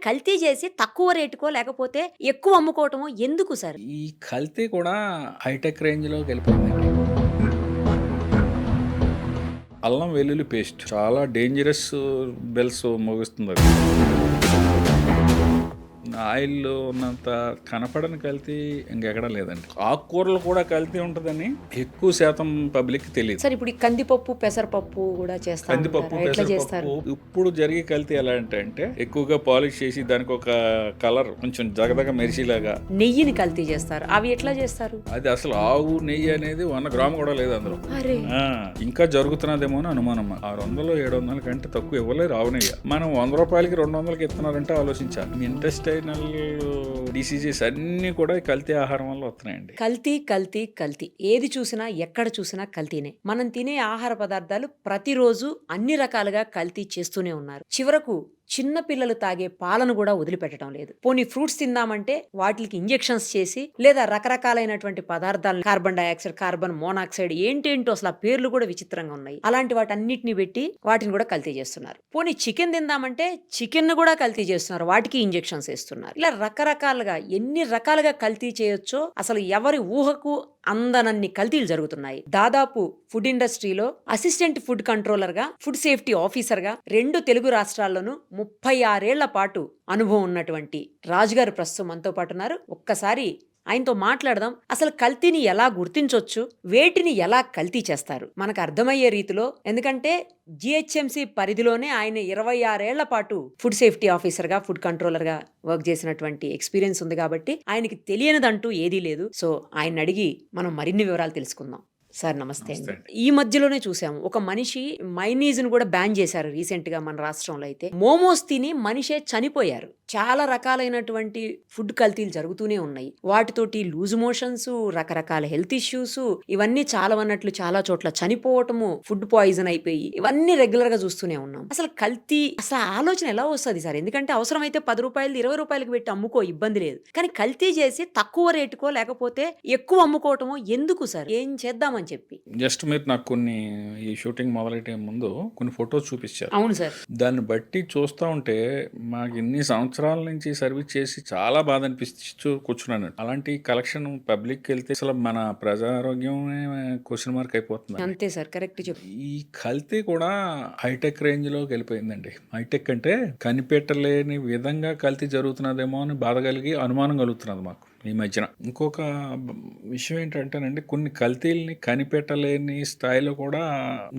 కల్తీ చేసి తక్కువ రేటుకో లేకపోతే ఎక్కువ అమ్ముకోవటమో ఎందుకు సార్? ఈ కల్తీ కూడా హైటెక్ రేంజ్‌లోకి వెళ్ళిపోయిందండి. అల్లం వెల్లుల్లి పేస్ట్ చాలా డేంజరస్ బెల్స్ మోగిస్తుందది. ఆయిల్‌లో ఉన్నంత కనపడని కల్తీ ఇంకెక్కడా లేదండి. ఆకుకూరలు కూడా కల్తీ ఉంటదని ఎక్కువ శాతం పబ్లిక్‌కి తెలీదు. సార్ ఇప్పుడు ఈ కందిపప్పు, పెసరపప్పు కూడా చేస్తా కందిపప్పు, ఉంటారా? ఎట్లా చేస్తారు? పెసరపప్పు ఇప్పుడు జరిగే కల్తీ ఎలా అంటే ఎక్కువగా పాలిష్ చేసి దానికి ఒక కలర్ కొంచెం జగదగ మెరిసేలాగా నెయ్యిని కల్తీ చేస్తారు. అవి ఎట్లా చేస్తారు? అది అసలు ఆవు నెయ్యి అనేది 100 గ్రాము కూడా లేదు అందులో. అరే ఆ, ఇంకా జరుగుతున్నదేమో అని అనుమానం. 600 700 కంటే తక్కువ ఇవ్వలేరు ఆవు నెయ్యి. మనం 100 రూపాయలకి 200కి ఇస్తున్నారంటే ఆలోచించాలి. ఇంటెస్టైనల్ డిసీజెస్ అన్ని కూడా ఈ కల్తీ ఆహారం వల్ల వస్తున్నాయండి. కల్తీ కల్తీ కల్తీ ఏది చూసినా ఎక్కడ చూసినా కల్తీనే. మనం తినే ఆహార పదార్థాలు ప్రతిరోజు అన్ని రకాలుగా కల్తీ చేస్తూనే ఉన్నారు. చివరకు చిన్న పిల్లలు తాగే పాలను కూడా వదిలిపెట్టడం లేదు. పోనీ ఫ్రూట్స్ తిందామంటే వాటికి ఇంజెక్షన్స్ చేసి లేదా రకరకాలైనటువంటి పదార్థాలను కార్బన్ డైఆక్సైడ్, కార్బన్ మోనాక్సైడ్ ఏంటేంటో అసలు ఆ పేర్లు కూడా విచిత్రంగా ఉన్నాయి. అలాంటి వాటన్నిటిని పెట్టి వాటిని కూడా కల్తీ చేస్తున్నారు. పోనీ చికెన్ తిందామంటే చికెన్ ను కూడా కల్తీ చేస్తున్నారు. వాటికి ఇంజెక్షన్స్ వేస్తున్నారు. ఇలా రకరకాలుగా ఎన్ని రకాలుగా కల్తీ చేయొచ్చో అసలు ఎవరి ఊహకు అందనన్ని కల్తీలు జరుగుతున్నాయి. దాదాపు ఫుడ్ ఇండస్ట్రీలో అసిస్టెంట్ ఫుడ్ కంట్రోలర్ గా, ఫుడ్ సేఫ్టీ ఆఫీసర్ గా 2 తెలుగు రాష్ట్రాల్లోనూ 36 ఏళ్ల పాటు అనుభవం ఉన్నటువంటి రాజుగారు ప్రస్తుతం మనతో పాటు ఉన్నారు. ఒక్కసారి ఆయనతో మాట్లాడదాం. అసలు కల్తీని ఎలా గుర్తించొచ్చు, వేటిని ఎలా కల్తీ చేస్తారు మనకు అర్థమయ్యే రీతిలో. ఎందుకంటే జిహెచ్ఎంసి పరిధిలోనే ఆయన 26 ఏళ్ల పాటు ఫుడ్ సేఫ్టీ ఆఫీసర్ గా, ఫుడ్ కంట్రోలర్ గా వర్క్ చేసినటువంటి ఎక్స్పీరియన్స్ ఉంది కాబట్టి ఆయనకి తెలియనిదంటూ ఏదీ లేదు. సో ఆయన అడిగి మనం మరిన్ని వివరాలు తెలుసుకుందాం. సార్ నమస్తే అండి. ఈ మధ్యలోనే చూసాము ఒక మనిషి మైనీస్ ను కూడా బ్యాన్ చేశారు రీసెంట్ గా మన రాష్ట్రంలో. అయితే మోమోస్ తిని మనిషే చనిపోయారు. చాలా రకాలైనటువంటి ఫుడ్ కల్తీలు జరుగుతూనే ఉన్నాయి. వాటితోటి లూజ్ మోషన్స్, రకరకాల హెల్త్ ఇష్యూస్, ఇవన్నీ చాలా అన్నట్లు చాలా చోట్ల చనిపోవటము, ఫుడ్ పాయిజన్ అయిపోయి ఇవన్నీ రెగ్యులర్ గా చూస్తూనే ఉన్నాం. అసలు కల్తీ అసలు ఆలోచన ఎలా వస్తుంది సార్? ఎందుకంటే అవసరమైతే 10 రూపాయలు 20 రూపాయలకి పెట్టి అమ్ముకో, ఇబ్బంది లేదు. కానీ కల్తీ చేసి తక్కువ రేటుకో లేకపోతే ఎక్కువ అమ్ముకోవటమో ఎందుకు సార్? ఏం చేద్దామని చెప్పి. జస్ట్ మీరు నాకు కొన్ని ఈ షూటింగ్ మొదలెట్టే ముందు కొన్ని ఫోటోస్ చూపించారు. అవును సార్. దాన్ని బట్టి చూస్తూ ఉంటే మాకు ఇన్ని సంవత్సరాల నుంచి సర్వీస్ చేసి చాలా బాధ అనిపిస్తూ కూర్చున్నాను. అలాంటి కలెక్షన్ పబ్లిక్కి వెళ్తే అసలు మన ప్రజారోగ్యమే క్వశ్చన్ మార్క్ అయిపోతుంది. అంతే సార్, కరెక్ట్ చెప్పు. ఈ కల్తీ కూడా హైటెక్ రేంజ్లోకి వెళ్ళిపోయిందండి. హైటెక్ అంటే కనిపెట్టలేని విధంగా కల్తీ జరుగుతున్నదేమో అని బాధ కలిగి అనుమానం కలుగుతున్నది మాకు ఈ మధ్యన. ఇంకొక విషయం ఏంటంటేనండి, కొన్ని కల్తీల్ని కనిపెట్టలేని స్థాయిలో కూడా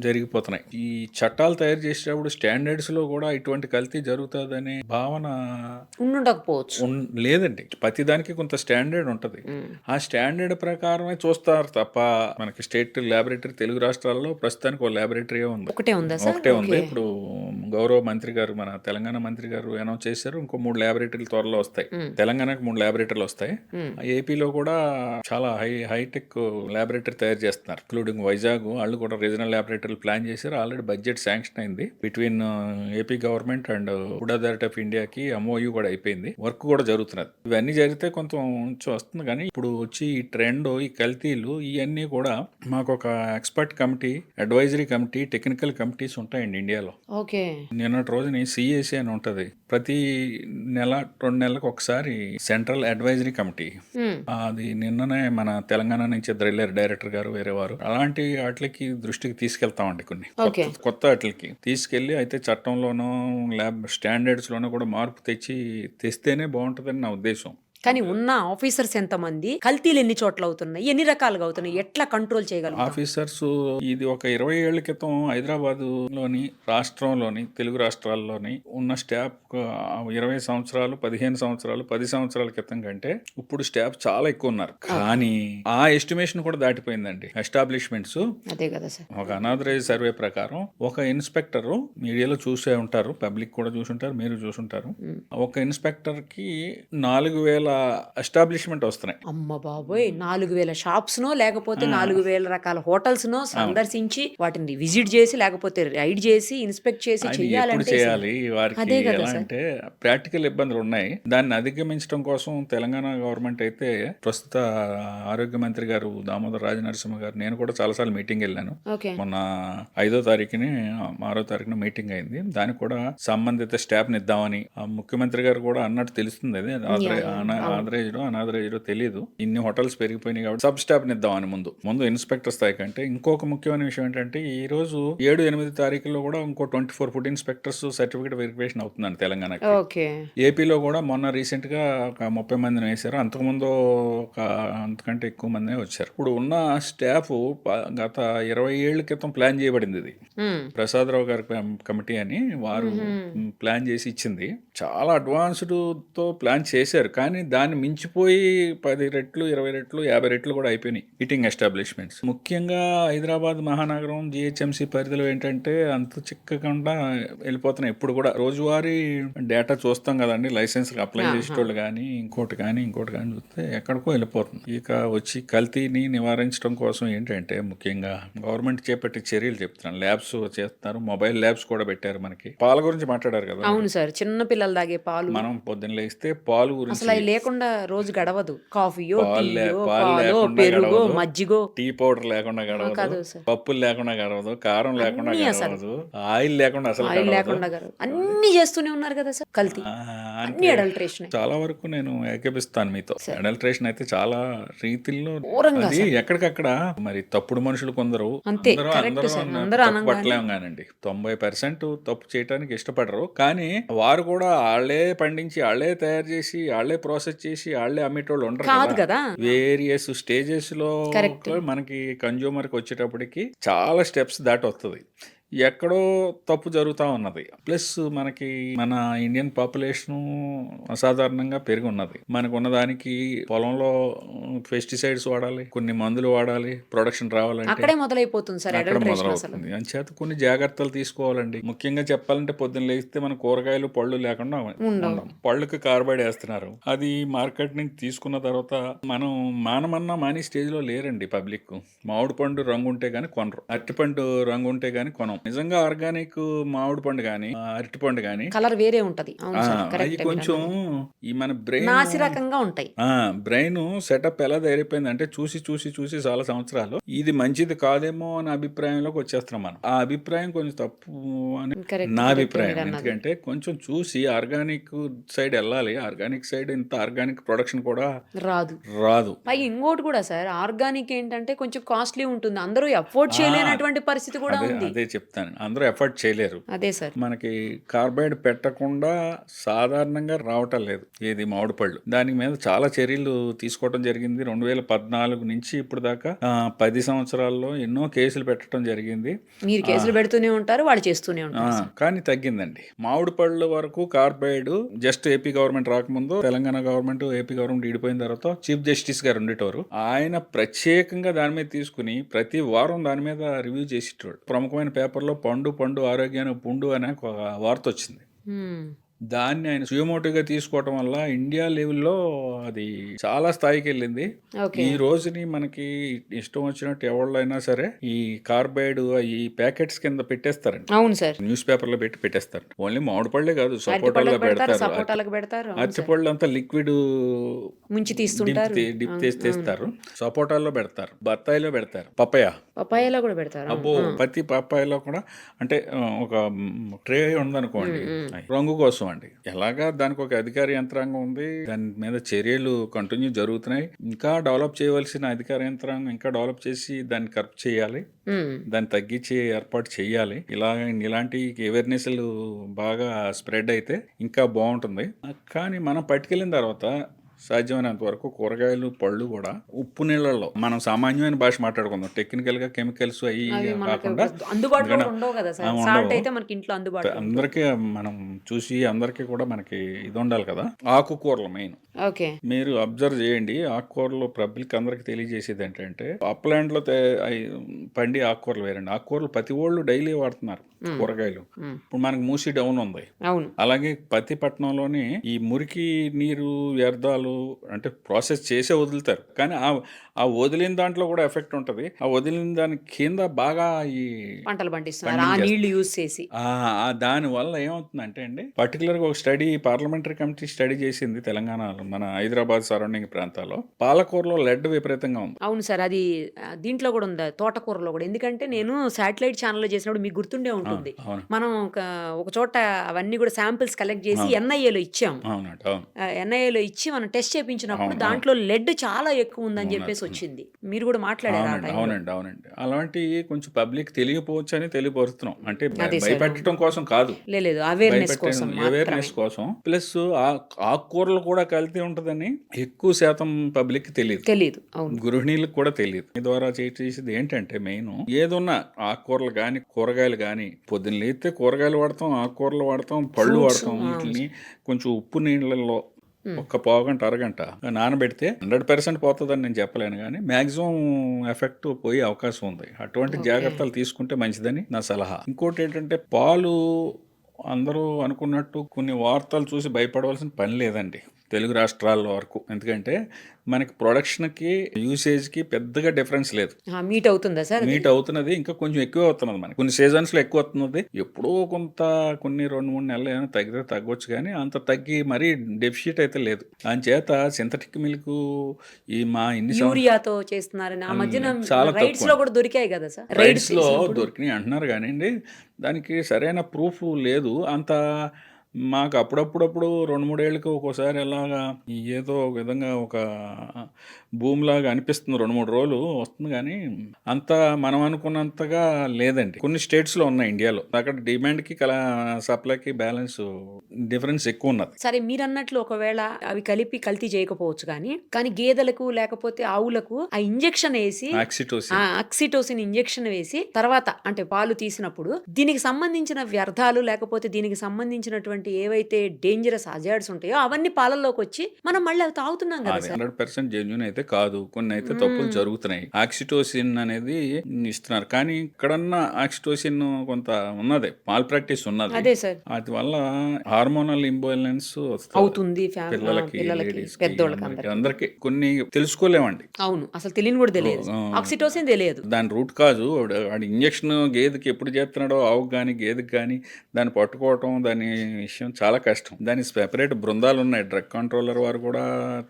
జరిగిపోతున్నాయి. ఈ చట్టాలు తయారు చేసేటప్పుడు స్టాండర్డ్స్ లో కూడా ఇటువంటి కల్తీ జరుగుతుందనే భావన ఉండకపోవచ్చు. లేదండి. ప్రతిదానికి కొంత స్టాండర్డ్ ఉంటది. ఆ స్టాండర్డ్ ప్రకారమే చూస్తారు తప్ప మనకి స్టేట్ ల్యాబొరేటరీ తెలుగు రాష్ట్రాల్లో ప్రస్తుతానికి ఒక ల్యాబొరేటరీ ఉంది. ఒకటే ఉందా సార్? ఒకటే ఉంది. ఇప్పుడు గౌరవ మంత్రి గారు, మన తెలంగాణ మంత్రి గారు అనౌన్స్ చేశారు. ఇంకో 3 ల్యాబొరేటరీలు త్వరలో వస్తాయి. తెలంగాణకు 3 ల్యాబొరేటరీలు వస్తాయి. ఏపీలో కూడా చాలా హైటెక్ ల్యాబొరేటరీ తయారు చేస్తున్నారు. ఇంక్లూడింగ్ వైజాగ్ వాళ్ళు కూడా రీజనల్ ల్యాబొరేటరీలు ప్లాన్ చేశారు. ఆల్రెడీ బడ్జెట్ శాంక్షన్ అయింది between AP government and food authority of ఇండియాకి. MOU కూడా అయిపోయింది. వర్క్ కూడా జరుగుతున్నది. ఇవన్నీ జరిగితే కొంచెం వస్తుంది. కానీ ఇప్పుడు వచ్చి ఈ ట్రెండ్, ఈ కల్తీలు ఇవన్నీ కూడా మాకు ఒక expert committee, advisory committee, technical committees ఉంటాయండి ఇండియాలో. ఓకే. నిన్నటి రోజుని CAC అని ఉంటది. ప్రతి నెల 2 నెలలకు ఒకసారి సెంట్రల్ అడ్వైజరీ కమిటీ. అది నిన్ననే మన తెలంగాణ నుంచి వెళ్ళారు డైరెక్టర్ గారు, వేరే వారు. అలాంటి వాటికి దృష్టికి తీసుకెళ్తామండి. కొన్ని కొత్త వాటికి తీసుకెళ్లి అయితే చట్టంలోనూ ల్యాబ్ స్టాండర్డ్స్ లోనూ కూడా మార్పు తెస్తేనే బాగుంటుందని నా ఉద్దేశం. కానీ ఉన్న ఆఫీసర్స్ ఎంతమంది, కల్తీలు ఎన్ని చోట్ల అవుతున్నాయి, ఎన్ని రకాలుగా అవుతున్నాయి, ఎట్లా కంట్రోల్ చేయగలం? ఆఫీసర్స్ ఇది ఒక 20 ఏళ్ల క్రితం హైదరాబాద్ లోని రాష్ట్రంలోని తెలుగు రాష్ట్రాల్లోని ఉన్న స్టాఫ్ 20 సంవత్సరాలు 15 సంవత్సరాలు 10 సంవత్సరాల క్రితం కంటే ఇప్పుడు స్టాఫ్ చాలా ఎక్కువ ఉన్నారు. కానీ ఆ ఎస్టిమేషన్ కూడా దాటిపోయిందండి. ఎస్టాబ్లిష్మెంట్స్ అదే కదా సార్. ఒక అనాథరైజ్ సర్వే ప్రకారం ఒక ఇన్స్పెక్టర్, మీడియాలో చూసే ఉంటారు, పబ్లిక్ కూడా చూసుంటారు, మీరు చూసుంటారు, ఒక ఇన్స్పెక్టర్ కి 4,000 ఎస్టాబ్లిష్మెంట్ వస్తున్నాయి. అమ్మ బాబోయ్! 4000 షాప్స్‌నో లేకపోతే 4000 రకాల హోటల్స్‌నో సందర్శించి వాటిని విజిట్ చేసి లేకపోతే రైడ్ చేసి ఇన్స్పెక్ట్ చేసి అది ఎప్పుడు చెయ్యాలంటే చేయాలి? వారికి అదే కదా ఎలా సార్. అంటే ప్రాక్టికల్ ఇబ్బందులు ఉన్నాయి. దాన్ని అధిగమించడం కోసం తెలంగాణ గవర్నమెంట్ అయితే ప్రస్తుత ఆరోగ్య మంత్రి గారు దామోదర్ రాజనరసింహ గారు, నేను కూడా చాలాసార్లు మీటింగ్ వెళ్ళాను. ఓకే. మొన్న 5వ తారీఖుని 6వ తారీఖున మీటింగ్ అయింది. దానికి కూడా సంబంధిత స్టాఫ్ని ఇద్దామని ఆ ముఖ్యమంత్రి గారు కూడా అన్నట్టు తెలుస్తుంది. అది ఆథరైజ్డో అనాథరైజ్డో తెలియదు. ఇన్ని హోటల్స్ పెరిగిపోయినాయి కాబట్టి సబ్ స్టాఫ్ని ఇద్దామని ముందు ఇన్స్పెక్టర్ స్థాయి కంటే. ఇంకొక ముఖ్యమైన విషయం ఏంటంటే ఈ రోజు 7-8 తారీఖుల్లో కూడా ఇంకో 24 ఫుడ్ ఇన్స్పెక్టర్స్ సర్టిఫికేట్ వెరిఫికేషన్ అవుతుందండి తెలంగాణకి. ఓకే. ఏపీలో కూడా మొన్న రీసెంట్ గా ఒక 30 మందిని వేశారు. అంతకుముందు ఒక అంతకంటే ఎక్కువ మంది వచ్చారు. ఇప్పుడు ఉన్న స్టాఫ్ గత 20 ఏళ్ల క్రితం ప్లాన్ చేయబడింది. ఇది ప్రసాదరావు గారి కమిటీ అని వారు ప్లాన్ చేసి ఇచ్చింది. చాలా అడ్వాన్స్డ్ తో ప్లాన్ చేశారు. కానీ దాన్ని మించిపోయి 10 రెట్లు 20 రెట్లు 50 రెట్లు కూడా అయిపోయినాయి ఈటింగ్ ఎస్టాబ్లిష్మెంట్స్. ముఖ్యంగా హైదరాబాద్ మహానగరం జిహెచ్ఎంసీ పరిధిలో ఏంటంటే అంత చిక్కకుండా వెళ్ళిపోతున్నాయి. ఇప్పుడు కూడా రోజువారీ డేటా చూస్తాం కదండి, లైసెన్స్ అప్లై చేసేటోళ్ళు కానీ ఇంకోటి కానీ చూస్తే ఎక్కడికో వెళ్ళిపోతుంది. ఇక వచ్చి కల్తీని నివారించడం కోసం ఏంటంటే ముఖ్యంగా గవర్నమెంట్ చేపట్టే చర్యలు చెప్తున్నాను. ల్యాబ్స్ చేస్తున్నారు, మొబైల్ ల్యాబ్స్ కూడా పెట్టారు. మనకి పాల గురించి మాట్లాడారు కదా. అవును సార్, చిన్న పిల్లలు తాగే పాలు మనం పొద్దున్న లేస్తే పాలు గురించి అసలు అవి లేకుండా రోజు గడవదు. కాఫీయో పాలు టీయో పాలు పాలో లేకుండా పెరుగో గడవదు, మజ్జిగో టీ పౌడర్ లేకుండా కాదు గడవదు, సార్. పప్పులు లేకుండా గడవదు, కారం లేకుండా అన్నీ అసలు. గడవదు, ఆయిల్ లేకుండా అసలు ఆయిల్ గడవదు. లేకుండా గడవదు. అన్ని చేస్తూనే ఉన్నారు కదా సార్ కల్తీ. అన్ని అడల్ట్రేషన్. చాలా వరకు నేను ఏకీపిస్తాను మీతో. అడల్ట్రేషన్ అయితే చాలా రీతిల్లో ఘోరంగా అది ఎక్కడికక్కడ మరి తప్పుడు మనుషులు కొందరు అంతే, అందరూ correct అందరూ సార్. అన్న అందరూ తప్పు అనగానే. పట్టలేం కానండి. 90% తప్పు చేయడానికి ఇష్టపడరు. కానీ వారు కూడా వాళ్ళే పండించి వాళ్ళే తయారు చేసి వాళ్ళే ప్రాసెస్ చేసి వాళ్ళే అమ్మేటోళ్ళు ఉండరు కాదు కదా. కదా. వేరియస్ స్టేజెస్ లో Correct. మనకి కన్జ్యూమర్ కి వచ్చేటప్పటికి చాలా స్టెప్స్ దాటి వస్తుంది. ఎక్కడో తప్పు జరుగుతూ ఉన్నది. ప్లస్ మనకి మన ఇండియన్ పాపులేషన్ అసాధారణంగా పెరిగి ఉన్నది. మనకు ఉన్నదానికి పొలంలో పెస్టిసైడ్స్ వాడాలి, కొన్ని మందులు వాడాలి, ప్రొడక్షన్ రావాలంటే అక్కడే మొదలైపోతుంది సార్ అక్కడ అడల్ట్రేషన్ అసలు. మొదలవుతుంది. అంచేత కొన్ని జాగ్రత్తలు తీసుకోవాలండి. ముఖ్యంగా చెప్పాలంటే పొద్దున్న లేస్తే మన కూరగాయలు పళ్ళు లేకుండా ఉండం. పళ్ళుకి కార్బైడ్ వేస్తున్నారు. అది మార్కెట్ నుంచి తీసుకున్న తర్వాత మనం మానమన్నా మాని స్టేజ్ లో లేరండి పబ్లిక్. మామిడి పండు రంగు ఉంటే గానీ కొనరు, అరటిపండు రంగు ఉంటే గానీ కొనం. నిజంగా ఆర్గానిక్ మామిడి పండు గానీ అరటిపండు గానీ కలర్ వేరే ఉంటది. అవును సార్, అవి కరెక్ట్. కొంచెం ఈ మన బ్రెయిన్ నాసి రకంగా ఉంటాయి. బ్రెయిన్ సెటప్ ఎలా తయారైపోయింది అంటే చూసి చాలా సంవత్సరాలు ఇది మంచిది కాదేమో అనే అభిప్రాయంలోకి వచ్చేస్తున్నాం మనం. ఆ అభిప్రాయం కొంచెం తప్పు అని Correct, నా correct అభిప్రాయం. మీరు అన్నది. ఎందుకంటే కొంచెం చూసి ఆర్గానిక్ సైడ్ వెళ్ళాలి. ఆర్గానిక్ సైడ్ ఇంత ఆర్గానిక్ ప్రొడక్షన్ కూడా రాదు. పైగా ఇంకోటి కూడా సార్, ఆర్గానిక్ ఏంటంటే కొంచెం కాస్ట్లీ ఉంటుంది. అందరూ అఫోర్డ్ చేయలేనటువంటి పరిస్థితి కూడా ఉంది. అదే చెప్తాను, అందరూ ఎఫర్ట్ చేయలేరు. అదే సార్. మనకి కార్బైడ్ పెట్టకుండా సాధారణంగా రావటం లేదు ఏది మామిడి పళ్ళు. దాని మీద చాలా చర్యలు తీసుకోవడం జరిగింది. 2014 నుంచి ఇప్పుడు దాకా 10 సంవత్సరాల్లో ఎన్నో కేసులు పెట్టడం జరిగింది. మీరు కేసులు పెడుతూనే ఉంటారు, వాళ్ళు చేస్తూనే ఉంటారు. కానీ తగ్గిందండి. మామిడి పళ్ళ వరకు కార్బైడ్ జస్ట్ ఏపీ గవర్నమెంట్ రాకముందు తెలంగాణ గవర్నమెంట్ ఏపీ గవర్నమెంట్ విడిపోయిన తర్వాత చీఫ్ జస్టిస్ గారు ఉండేటవారు. ఆయన ప్రత్యేకంగా దాని మీద తీసుకుని ప్రతి వారం దాని మీద రివ్యూ చేసేటోడు. ప్రముఖమైన పేపర్లో పండు ఆరోగ్యానికి పుండు అనే ఒక వార్త వచ్చింది. దాన్ని ఆయన సుయమోటుగా తీసుకోవటం వల్ల ఇండియా లెవెల్లో అది చాలా స్థాయికి వెళ్ళింది. ఈ రోజుని మనకి ఇష్టం వచ్చినట్టు ఎవళ్ళైనా సరే ఈ కార్బైడ్ ఈ ప్యాకెట్స్ కింద పెట్టేస్తారండి. అవును సార్. న్యూస్ పేపర్ లో పెట్టేస్తారు. ఓన్లీ మామిడి పళ్ళే కాదు, సపోటాలో పెడతారు. అరటిపళ్ళు అంతా లిక్విడ్ ముంచి తీస్తుంటారు, డిప్ తీస్తారు. సపోటాల్లో పెడతారు, బత్తాయిలో పెడతారు, పపాయాలో కూడా పెడతారు. అబ్బో, ప్రతి పపాయలో కూడా అంటే ఒక ట్రే ఉందనుకోండి రంగు కోసం అండి. ఎలాగా దానికి ఒక అధికార యంత్రాంగం ఉంది. దాని మీద చర్యలు కంటిన్యూ జరుగుతున్నాయి. ఇంకా డెవలప్ చేయవలసిన అధికార యంత్రాంగం ఇంకా డెవలప్ చేసి దాన్ని కరెక్ట్ చేయాలి, దాన్ని తగ్గించి ఏర్పాటు చేయాలి. ఇలాంటి అవేర్నెస్లు బాగా స్ప్రెడ్ అయితే ఇంకా బాగుంటుంది. కానీ మనం పట్టుకెళ్ళిన తర్వాత సాధ్యమైనంత వరకు కూరగాయలు పళ్ళు కూడా ఉప్పు నీళ్ళల్లో, మనం సామాన్యమైన భాష మాట్లాడుకుందాం, టెక్నికల్ గా కెమికల్స్ అవి కాకుండా అందుబాటులో ఉండవు కదా సార్. సాల్ట్ అయితే మనకి ఇంట్లో అందుబాటులో అందరికీ మనం చూసి అందరికీ కూడా మనకి ఇది ఉండాలి కదా. ఆకుకూరలు మెయిన్. ఓకే, మీరు అబ్జర్వ్ చేయండి. ఆకుకూరలు పబ్లిక్ అందరికి తెలియజేసేది ఏంటంటే అప్లాండ్ లో పండి ఆకుకూరలు వేరండి. ఆకుకూరలు ప్రతి వాళ్ళు డైలీ వాడుతున్నారు కూరగాయలు. ఇప్పుడు మనకి మూసి డౌన్ ఉంది. అవును. అలాగే ప్రతి పట్టణంలోని ఈ మురికి నీరు వ్యర్థాలు అంటే ప్రాసెస్ చేసే వదులుతారు, కానీ ఆ వదిలిన దాంట్లో కూడా ఎఫెక్ట్ ఉంటుంది. ఆ వదిలిన దాని కింద బాగా ఈ పంటలు పండిస్తున్నారు ఆ పండించేస్తారు. నీళ్లు యూజ్ చేసి. దాని వల్ల ఏమవుతుందంటే అండి, పర్టికులర్గా ఒక స్టడీ పార్లమెంటరీ కమిటీ స్టడీ చేసింది తెలంగాణలో, మన హైదరాబాద్ సరౌండింగ్ ప్రాంతాల్లో పాలకూరలో లెడ్ విపరీతంగా ఉంది. అవును సార్, అది దీంట్లో కూడా ఉంది, తోటకూరలో కూడా. ఎందుకంటే నేను శాటిలైట్ ఛానల్లో చేసినప్పుడు మీకు గుర్తుండే ఉంటుంది, అవును మనం ఒక చోట అవన్నీ కూడా శాంపిల్స్ కలెక్ట్ చేసి ఎన్ఐఏలో ఇచ్చాము. అవునండి, అవును ఎన్ఐఏలో ఇచ్చి మనం టెస్ట్ చేయించినప్పుడు అవును, దాంట్లో లెడ్ చాలా ఎక్కువ ఉందని అవును, చెప్పేసి అవును. వచ్చింది. మీరు కూడా మాట్లాడారు ఆ అవునండి, టైంలో. అవునండి, అవునండి. అలాంటివి కొంచెం పబ్లిక్ తెలియపోవచ్చు అని తెలియపరుస్తున్నాం. అంటే అదే సార్, భయపెట్టడం కోసం కాదు, లేదు అవేర్నెస్ భయపెట్టే కోసం మాత్రమే. అవేర్నెస్ కోసం. ప్లస్ ఆకుకూరలు కూడా కల్తీ ఉంటుందని ఎక్కువ శాతం పబ్లిక్ తెలియదు, తెలీదు. అవును. గృహిణీలకు కూడా తెలియదు. ఈ ద్వారా చేసేది ఏంటంటే మెయిన్ ఏదున్నా ఆకుకూరలు కానీ కూరగాయలు కానీ, పొద్దున్న లేస్తే కూరగాయలు వాడతాం, ఆకుకూరలు వాడతాం, పళ్ళు Fruits, వాడతాం. వీటిని కొంచెం ఉప్పు నీళ్ళల్లో ఒక్క పావుగంట అరగంట నానబెడితే 100% పోతుందని నేను చెప్పలేను, కానీ మ్యాక్సిమం ఎఫెక్ట్ పోయే అవకాశం ఉంది. అటువంటి జాగ్రత్తలు తీసుకుంటే మంచిదని నా సలహా. ఇంకోటి ఏంటంటే పాలు అందరూ అనుకున్నట్టు కొన్ని వార్తలు చూసి భయపడవలసిన పని లేదండి తెలుగు రాష్ట్రాల వరకు. ఎందుకంటే మనకి ప్రొడక్షన్కి యూసేజ్కి పెద్దగా డిఫరెన్స్ లేదు. మీట్ అవుతుందా సార్? మీట్ అవుతున్నది, ఇంకా కొంచెం ఎక్కువ అవుతున్నది. మనకి కొన్ని సీజన్స్లో ఎక్కువ అవుతున్నది, ఎప్పుడో కొంత కొన్ని 2-3 నెలలు ఏమైనా తగ్గితే తగ్గొచ్చు, కానీ అంత తగ్గి మరీ డెఫిషిట్ అయితే లేదు. దానిచేత సింథటిక్ మిల్క్ ఈ మా ఇన్ని యూరియాతో చేస్తున్నారని ఆ మధ్యన చాలా రైడ్స్ లో కూడా దొరికాయి కదా సార్? రైడ్స్లో దొరికినాయి అంటున్నారు, కానీ దానికి సరైన ప్రూఫ్ లేదు అంత. మాకు అప్పుడప్పుడు 2-3 ఏళ్ళకి ఒక్కోసారి ఎలాగా ఏదో ఒక విధంగా ఒక భూమిలాగా అనిపిస్తుంది, 2-3 రోజులు వస్తుంది, కానీ అంత మనం అనుకున్నంతగా లేదండి. కొన్ని స్టేట్స్లో ఉన్నాయి ఇండియాలో, అక్కడ డిమాండ్కి సప్లైకి బ్యాలెన్స్ డిఫరెన్స్ ఎక్కువ ఉన్నది. సరే, మీరు అన్నట్లు ఒకవేళ అవి కలిపి కల్తీ చేయకపోవచ్చు, కానీ గేదెలకు లేకపోతే ఆవులకు ఆ ఇంజెక్షన్ వేసి, ఆక్సిటోసిన్ ఇంజెక్షన్ వేసి తర్వాత అంటే పాలు తీసినప్పుడు దీనికి సంబంధించిన వ్యర్థాలు లేకపోతే దీనికి సంబంధించినటువంటి ఏవైతే డేంజరస్ హజార్డ్స్ ఉంటాయో అవన్నీ పాలల్లోకి వచ్చి మనం మళ్ళీ అవి తాగుతున్నాం కదా సార్. 100% జెన్యూన్ అయితే కాదు, కొన్ని అయితే తప్పులు జరుగుతున్నాయి. ఆక్సిటోసిన్ అనేది ఇస్తున్నారు, కానీ ఇక్కడన్నా ఆక్సిటోసిన్ కొంత ఉన్నది, మాల్ ప్రాక్టీస్ ఉన్నది. అదే సార్, అది వల్ల హార్మోనల్ ఇంబాలెన్స్ అవుతుంది పిల్లలకి, పెద్దోళ్ళకి, అందరికి కొన్ని తెలుసుకోలేమండి. అవును, అసలు తెలియని కూడా తెలియదు, ఆక్సిటోసిన్ తెలియదు. దాని రూట్ కాజు వాడి ఇంజక్షన్ గేదెకి ఎప్పుడు చేస్తున్నాడో, ఆవుకు కానీ గేదెకి కానీ దాన్ని పట్టుకోవటం, దాని విషయం చాలా కష్టం. దానికి సెపరేట్ బృందాలు ఉన్నాయి, డ్రగ్ కంట్రోలర్ వారు కూడా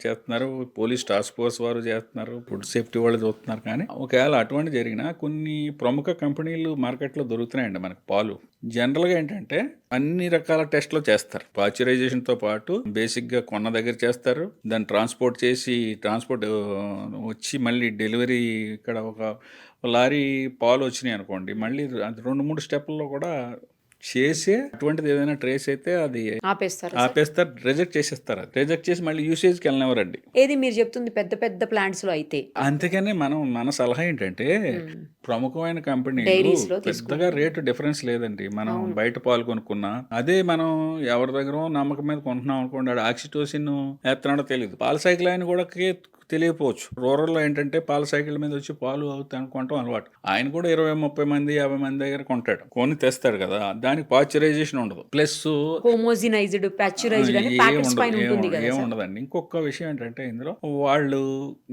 చేస్తున్నారు, పోలీస్ టాస్క్ ఫోర్స్ వారు చేస్తున్నారు, ఫుడ్ సేఫ్టీ వాళ్ళు చూస్తున్నారు. కానీ ఒకవేళ అటువంటి జరిగినా కొన్ని ప్రముఖ కంపెనీలు మార్కెట్లో దొరుకుతున్నాయండి మనకు పాలు. జనరల్గా ఏంటంటే అన్ని రకాల టెస్ట్లు చేస్తారు, పాశ్చరైజేషన్తో పాటు బేసిక్గా కొన్న దగ్గర చేస్తారు, దాన్ని ట్రాన్స్పోర్ట్ వచ్చి మళ్ళీ డెలివరీ. ఇక్కడ ఒక లారీ పాలు వచ్చినాయి అనుకోండి, మళ్ళీ 2-3 స్టెప్లలో కూడా చేసి అటువంటిది ఏదైనా ట్రేస్ అయితే అది ఆపేస్తారు, రిజెక్ట్ చేసేస్తారు. అది రిజెక్ట్ చేసి మళ్ళీ యూసేజ్కి వెళ్ళినవరండి. ఏది మీరు చెప్తుంది పెద్ద పెద్ద ప్లాంట్స్ లో అయితే. అందుకనే మన సలహా ఏంటంటే ప్రముఖమైన కంపెనీ పెద్దగా రేటు డిఫరెన్స్ లేదండి. మనం బయట పాలు కొనుక్కున్నా అదే మనం ఎవరి దగ్గర నమ్మకం మీద కొంటున్నాం అనుకోండి, ఆడు ఆక్సిటోసిన్ ఎత్తనాడో తెలియదు, పాల సైకిల్ ఆయన కూడా తెలియకపోవచ్చు. రూరల్లో ఏంటంటే పాల సైకిల్ మీద వచ్చి పాలు అవుతాను కొనటం అలవాటు. ఆయన కూడా 20-30 మంది 50 మంది దగ్గర కొంటాడు, కొని తెస్తాడు కదా, దానికి పాశ్చరైజేషన్ ఉండదు, ప్లస్ హోమోజినైజ్డ్ పాశ్చరైజ్డ్ అని ప్యాకెట్స్ పైన ఉంటుంది కదా. ఏముండదండి. ఇంకొక విషయం ఏంటంటే ఇందులో వాళ్ళు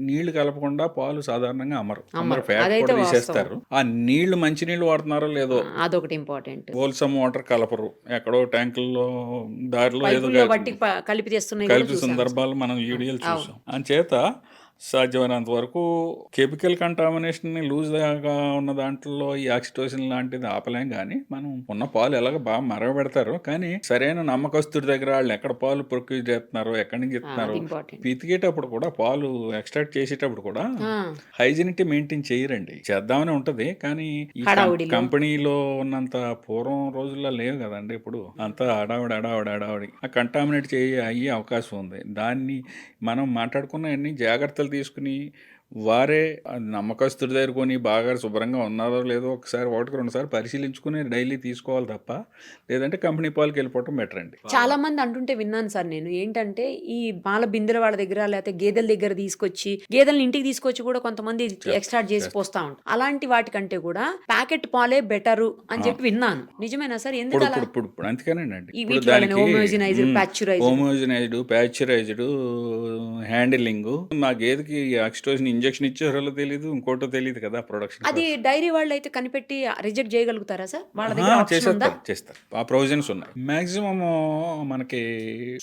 నీళ్లు కలపకుండా పాలు సాధారణంగా అమ్మరు, ఫ్యాట్ కూడా తీసేస్తారు. ఆ నీళ్లు మంచి నీళ్లు వాడుతున్నారో లేదో అదొకటి ఇంపార్టెంట్. హోల్సమ్ వాటర్ కలపరు, ఎక్కడో ట్యాంకుల్లో దారిలో ఏదో కలిపి సందర్భాలు మనం వీడియోలు చూసాం. అంచేత సాధ్యమైనంత వరకు కెమికల్ కంటామినేషన్ని లూజ్గా ఉన్న దాంట్లో ఈ ఆక్సిటోసిన్ లాంటిది ఆపలేం, కానీ మనం ఉన్న పాలు ఎలాగ బాగా మరగబెడతారు, కానీ సరైన నమ్మకస్తుడి దగ్గర వాళ్ళు ఎక్కడ పాలు ప్రొక్యూర్ చేస్తున్నారు, ఎక్కడి నుంచి ఇస్తున్నారు, పితికేటప్పుడు కూడా పాలు ఎక్స్ట్రాక్ట్ చేసేటప్పుడు కూడా హైజీనిటీ మెయింటైన్ చేయరండి. చేద్దామని ఉంటది, కానీ ఈ కంపెనీలో ఉన్నంత పూర్వం రోజుల్లో లేవు కదండి, ఇప్పుడు అంతా అడావిడి ఆ కంటామినేట్ అయ్యే అవకాశం ఉంది. దాన్ని మనం మాట్లాడుకున్న అన్ని జాగ్రత్తలు తీసుకుని వారే నమ్మకస్తుడి దగ్గర కొని బాగా శుభ్రంగా ఉన్నదో లేదో ఒకసారి ఒకటికి రెండుసార్లు పరిశీలించుకుని డైలీ తీసుకోవాలి తప్ప, లేదంటే కంపెనీ పాలకి వెళ్ళిపోవటం బెటర్ అండి. చాలా మంది అంటుంటే విన్నాను సార్ నేను, ఏంటంటే ఈ పాల బిందెల వాళ్ళ దగ్గర లేకపోతే గేదెల దగ్గర తీసుకొచ్చి గేదెలను ఇంటికి తీసుకొచ్చి కూడా కొంతమంది ఎక్స్ట్రాక్ట్ చేసి పోస్తా ఉంటారు. అలాంటి వాటికంటే కూడా ప్యాకెట్ పాలే బెటరు అని చెప్పి విన్నాను. నిజమేనా సార్? ఎందుకు అలా? ఇప్పుడు అందుకేనండి అండి. ఈ ఇప్పుడు వీటి వల్లనే దానికి హోమోజినైజ్డ్, ప్యాస్చరైజ్డ్. హోమోజనైజ్డ్, ప్యాస్చరైజ్డ్, హ్యాండిలింగ్, మా గేదెకి ఆక్సిటోసిన్ ఇంజెక్షన్ ఇచ్చారో తెలియదు, ఇంకోటో తెలియదు కదా ప్రొడక్షన్. అది డైరీ వాళ్ళు అయితే కనిపెట్టి రిజెక్ట్ చేయగలుగుతారా సార్? వాళ్ళ దగ్గర ఆప్షన్ ఉందా? చేస్తారు. ఆ ప్రొవిజన్స్ ఉన్నాయి. మాక్సిమం మనకి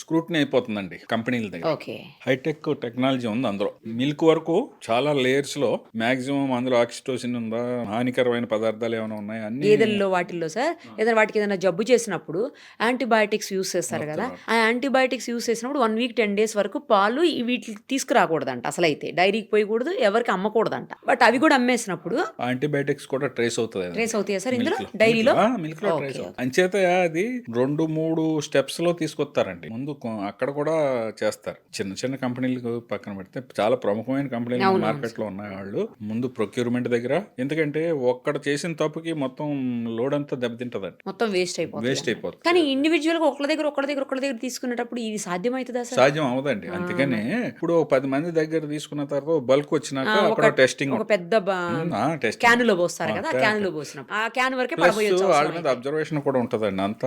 స్క్రూటినీ అయిపోతుందండి కంపెనీల దగ్గర. ఓకే. హైటెక్ టెక్నాలజీ ఉంది అందులో. మిల్క్ వరకు చాలా లేయర్స్ లో మాక్సిమం అందులో ఆక్సిటోసిన్ ఉందా, హానికరమైన పదార్థాలు ఏమైనా ఉన్నాయా అన్ని. గేదెల్లో వాటిల్లో సార్ ఏదైనా వాటికి ఏదైనా జబ్బు చేసినప్పుడు యాంటీబయాటిక్స్ యూస్ చేస్తారు కదా, ఆ యాంటీబయాటిక్స్ యూస్ చేసినప్పుడు 1 వీక్ 10 డేస్ వరకు పాలు వీటికి తీసుకురాకూడదంట, అసలు అయితే డైరీకి పోయకూడదు, ఎవరికి అమ్మకూడదంట. బట్ అవి కూడా అమ్మేసినప్పుడు యాంటీబయాటిక్స్ కూడా ట్రేస్ అవుతుంది. ట్రేస్ అవుతాయా సార్ ఇందులో? డైరీలో మిల్క్ లో ట్రేస్ అవుతుంది. అంచేత అది 2-3 స్టెప్స్ లో తీసుకొస్తారండి. ముందు అక్కడ కూడా చేస్తారు. చిన్న చిన్న కంపెనీలకు పక్కన పెడితే చాలా ప్రముఖమైన కంపెనీలు మార్కెట్ లో ఉన్నాయి. వాళ్ళు ముందు ప్రొక్యూర్మెంట్ దగ్గర, ఎందుకంటే ఒక్కడ చేసిన తప్పుకి మొత్తం లోడ్ అంతా దెబ్బతింటదండి, మొత్తం వేస్ట్ అయిపోతుంది. కానీ ఇండివిజువల్ గా ఒకళ్ళ దగ్గర తీసుకునేటప్పుడు ఇది సాధ్యమవుతుందా సార్? సాధ్యం అవదండి. అందుకని ఇప్పుడు 10 మంది దగ్గర తీసుకున్న తర్వాత బల్క్ వచ్చినాక అక్కడ టెస్టింగ్, ఒక పెద్ద క్యానులో పోస్తారు కదా, ఆ క్యానులో పోసినప్పుడు ఆ క్యాన్ వరకే పడబోయొచ్చు. వాళ్ళ మీద అబ్జర్వేషన్ కూడా ఉంటదండి. అంత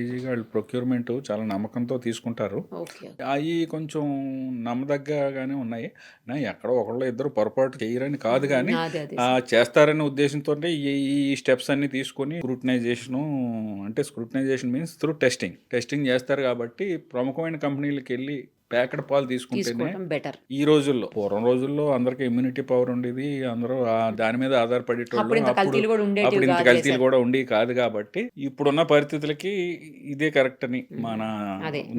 ఈజీగా వాళ్ళు ప్రొక్యూర్మెంట్ చాలా నమ్మకంతో తీసుకుంటారు. అవి కొంచెం నమ్మదగ్గగానే ఉన్నాయి. ఎక్కడో ఒకళ్ళు ఇద్దరు పొరపాటు చేయరని కాదు, కానీ చేస్తారనే ఉద్దేశంతో ఈ స్టెప్స్ అన్ని తీసుకొని స్క్రూటినైజేషన్ మీన్స్ త్రూ టెస్టింగ్ చేస్తారు. కాబట్టి ప్రముఖమైన కంపెనీలకు వెళ్ళి ప్యాకెట్ పాలు తీసుకుంటేనే బెటర్. ఈ రోజుల్లో, పూర్వం రోజుల్లో అందరికి ఇమ్యూనిటీ పవర్ ఉండేది, అందరూ దాని మీద ఆధారపడేటోళ్ళు. అప్పుడు ఇంత కల్తీలు కూడా ఉండేవి కాదు. కాబట్టి ఇప్పుడున్న పరిస్థితులకి ఇదే కరెక్ట్ అని మన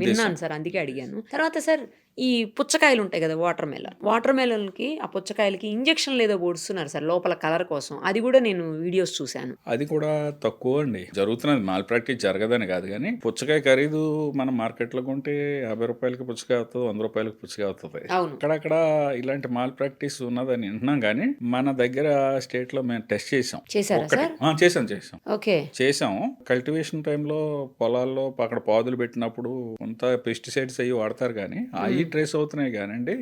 విన్నాను సార్, అందుకే అడిగాను. తర్వాత సార్ ఈ పుచ్చకాయలు ఉంటాయి కదా, వాటర్ మెలన్కి ఆ పుచ్చకాయలకి ఇంజెక్షన్ లేదో పొడుస్తున్నారు సార్ లోపల కలర్ కోసం. అది కూడా నేను వీడియోస్ చూశాను. అది కూడా తక్కువ అండి జరుగుతున్నది. మాల్ ప్రాక్టీస్ జరగదని కాదు, కానీ పుచ్చకాయ ఖరీదు మనం మార్కెట్లో కొంటే 50 రూపాయలకి పుచ్చకాయ అవుతుంది, 100 రూపాయలకి పుచ్చకాయ అవుతుంది. అక్కడక్కడ ఇలాంటి మాల్ ప్రాక్టీస్ ఉన్నదని వింటున్నాం, కానీ మన దగ్గర స్టేట్ లో మేము టెస్ట్ చేసాం. చేసాం కల్టివేషన్ టైంలో పొలాల్లో అక్కడ పాదులు పెట్టినప్పుడు కొంత పెస్టిసైడ్స్ అయ్యి వాడతారు, కానీ అవి ట్రేస్ అవుతున్నాయి. కానండి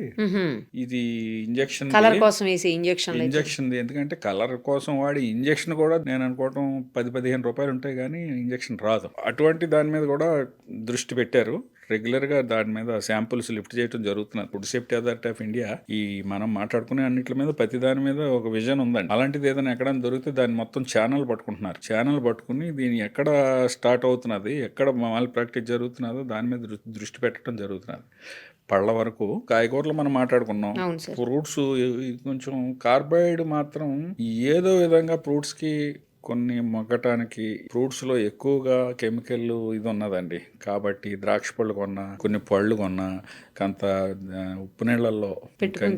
ఇది ఇంజెక్షన్ కోసం వేసే ఇంజెక్షన్, ఎందుకంటే కలర్ కోసం వాడి ఇంజెక్షన్ కూడా నేను అనుకోవటం 10-15 రూపాయలు ఉంటాయి, కానీ ఇంజెక్షన్ రాదు. అటువంటి దాని మీద కూడా దృష్టి పెట్టారు. రెగ్యులర్గా దాని మీద శాంపుల్స్ లిఫ్ట్ చేయడం జరుగుతున్నది. Food safety authority of India ఈ మనం మాట్లాడుకునే అన్నింటి మీద ప్రతి దాని మీద ఒక విజన్ ఉందండి. అలాంటిది ఏదైనా ఎక్కడైనా దొరికితే దాన్ని మొత్తం ఛానల్ పట్టుకుంటున్నారు. ఛానల్ పట్టుకుని దీన్ని ఎక్కడ స్టార్ట్ అవుతున్నది, ఎక్కడ మాల్ ప్రాక్టీస్ జరుగుతున్నదో దాని మీద దృష్టి పెట్టడం జరుగుతున్నది. పళ్ళ వరకు కాయగూరలు మనం మాట్లాడుకున్నాం. ఫ్రూట్స్ కొంచెం కార్బైడ్ మాత్రం ఏదో విధంగా ఫ్రూట్స్కి కొన్ని మొగ్గటానికి ఫ్రూట్స్లో ఎక్కువగా కెమికల్ ఇది ఉన్నదండి. కాబట్టి ద్రాక్ష పళ్ళు కొన్నా, కొన్ని పళ్ళు కొన్నా కొంత ఉప్పు నీళ్ళల్లో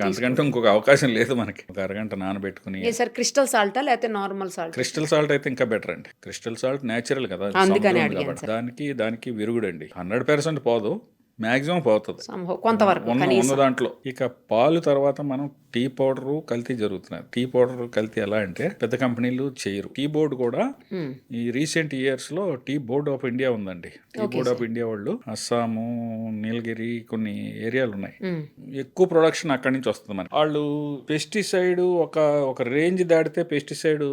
అంతకంటే ఇంకొక అవకాశం లేదు మనకి. ఒక అరగంట నానబెట్టుకుని. క్రిస్టల్ సాల్టా లేకపోతే నార్మల్ సాల్ట్? క్రిస్టల్ సాల్ట్ అయితే ఇంకా బెటర్ అండి. క్రిస్టల్ సాల్ట్ నేచురల్ కదా, దానికి విరుగుడండి. 100% పోదు, మాక్సిమం పోతుంది కొంతవరకు ఉన్న దాంట్లో. ఇక పాలు తర్వాత మనం టీ పౌడర్ కల్తీ జరుగుతున్నది. టీ పౌడర్ కల్తీ ఎలా అంటే పెద్ద కంపెనీలు చేయరు. టీ బోర్డు కూడా ఈ రీసెంట్ ఇయర్స్ లో టీ బోర్డ్ ఆఫ్ ఇండియా ఉందండి. టీ బోర్డ్ ఆఫ్ ఇండియా వాళ్ళు అస్సాము, నీలగిరి కొన్ని ఏరియాలు ఉన్నాయి, ఎక్కువ ప్రొడక్షన్ అక్కడి నుంచి వస్తుంది. మనకి వాళ్ళు పెస్టిసైడ్ ఒక రేంజ్ దాటితే పెస్టిసైడ్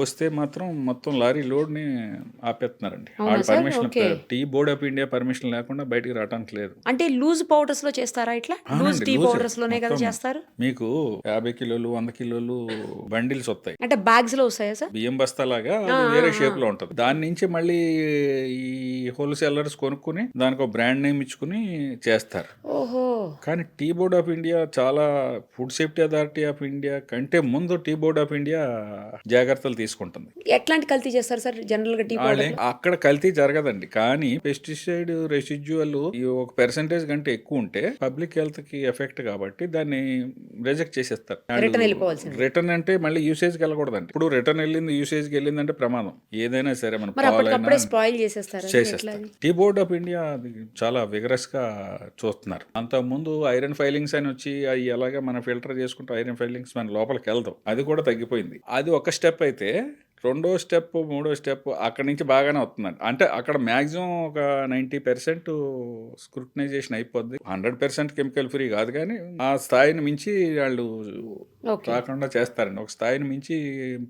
వస్తే మాత్రం మొత్తం లారీ లోడ్ ని ఆపేస్తున్నారండి. వాళ్ళు permission, tea board of India permission లేకుండా బయటికి రావడానికి లేదు. అంటే లూజ్ పౌడర్స్ లో చేస్తారా? ఇట్లా లూజ్ టీ పౌడర్స్ లోనే కదా చేస్తారు. మీకు 50 కిలోలు 100 కిలోలు బండిల్స్ వస్తాయి. అంటే బ్యాగ్స్ లో వస్తాయా సార్? బియ్యం బస్తా లాగా వేరే షేప్ లో ఉంటది. దాని నుంచి మళ్ళీ ఈ హోల్సేలర్స్ కొనుక్కుని దానికి ఒక బ్రాండ్ నేమ్ ఇచ్చుకుని చేస్తారు. కానీ టీ బోర్డ్ ఆఫ్ ఇండియా చాలా, food safety authority of India కంటే ముందు టీ బోర్డ్ ఆఫ్ ఇండియా జాగ్రత్తలు తీసుకుంటుంది. ఎట్లాంటి కల్తీ చేస్తారు సార్ జనరల్ గా టీ పౌడర్? అక్కడ కల్తీ జరగదండి, కానీ పెస్టిసైడ్ రెసిడ్యువల్ ఒక పర్సెంటేజ్ కంటే ఎక్కువ ఉంటే పబ్లిక్ హెల్త్ కి ఎఫెక్ట్ కాబట్టి దాన్ని రిజెక్ట్ చేసేస్తారు. రిటర్న్ వెళ్ళిపోవాల్సింది. రిటర్న్ అంటే మళ్ళీ యూసేజ్కి వెళ్ళకూడదండి. ఇప్పుడు రిటర్న్ వెళ్ళింది యూసేజ్కి వెళ్ళిందంటే ప్రమాదం. ఏదైనా సరే మన మరి అప్పటికప్పుడే పాలైనా స్పాయిల్ చేసేస్తారు. చేసేస్తారు. టీ బోర్డ్ ఆఫ్ ఇండియా అది చాలా విగరస్ గా చూస్తున్నారు. అంతకుముందు ఐరన్ ఫైలింగ్స్ అని వచ్చి అవి ఎలాగా మనం ఫిల్టర్ చేసుకుంటే ఐరన్ ఫైలింగ్స్ మన లోపలికి వెళ్దాం, అది కూడా తగ్గిపోయింది. అది ఒక స్టెప్ అయితే రెండో స్టెప్ మూడో స్టెప్ అక్కడి నుంచి బాగానే వస్తుందండి. అంటే అక్కడ మ్యాక్సిమం ఒక 90% స్క్రూటనైజేషన్ అయిపోద్ది. 100% కెమికల్ ఫ్రీ కాదు, కానీ ఆ స్థాయిని మించి వాళ్ళు రాకుండా చేస్తారండి. ఒక స్థాయిని మించి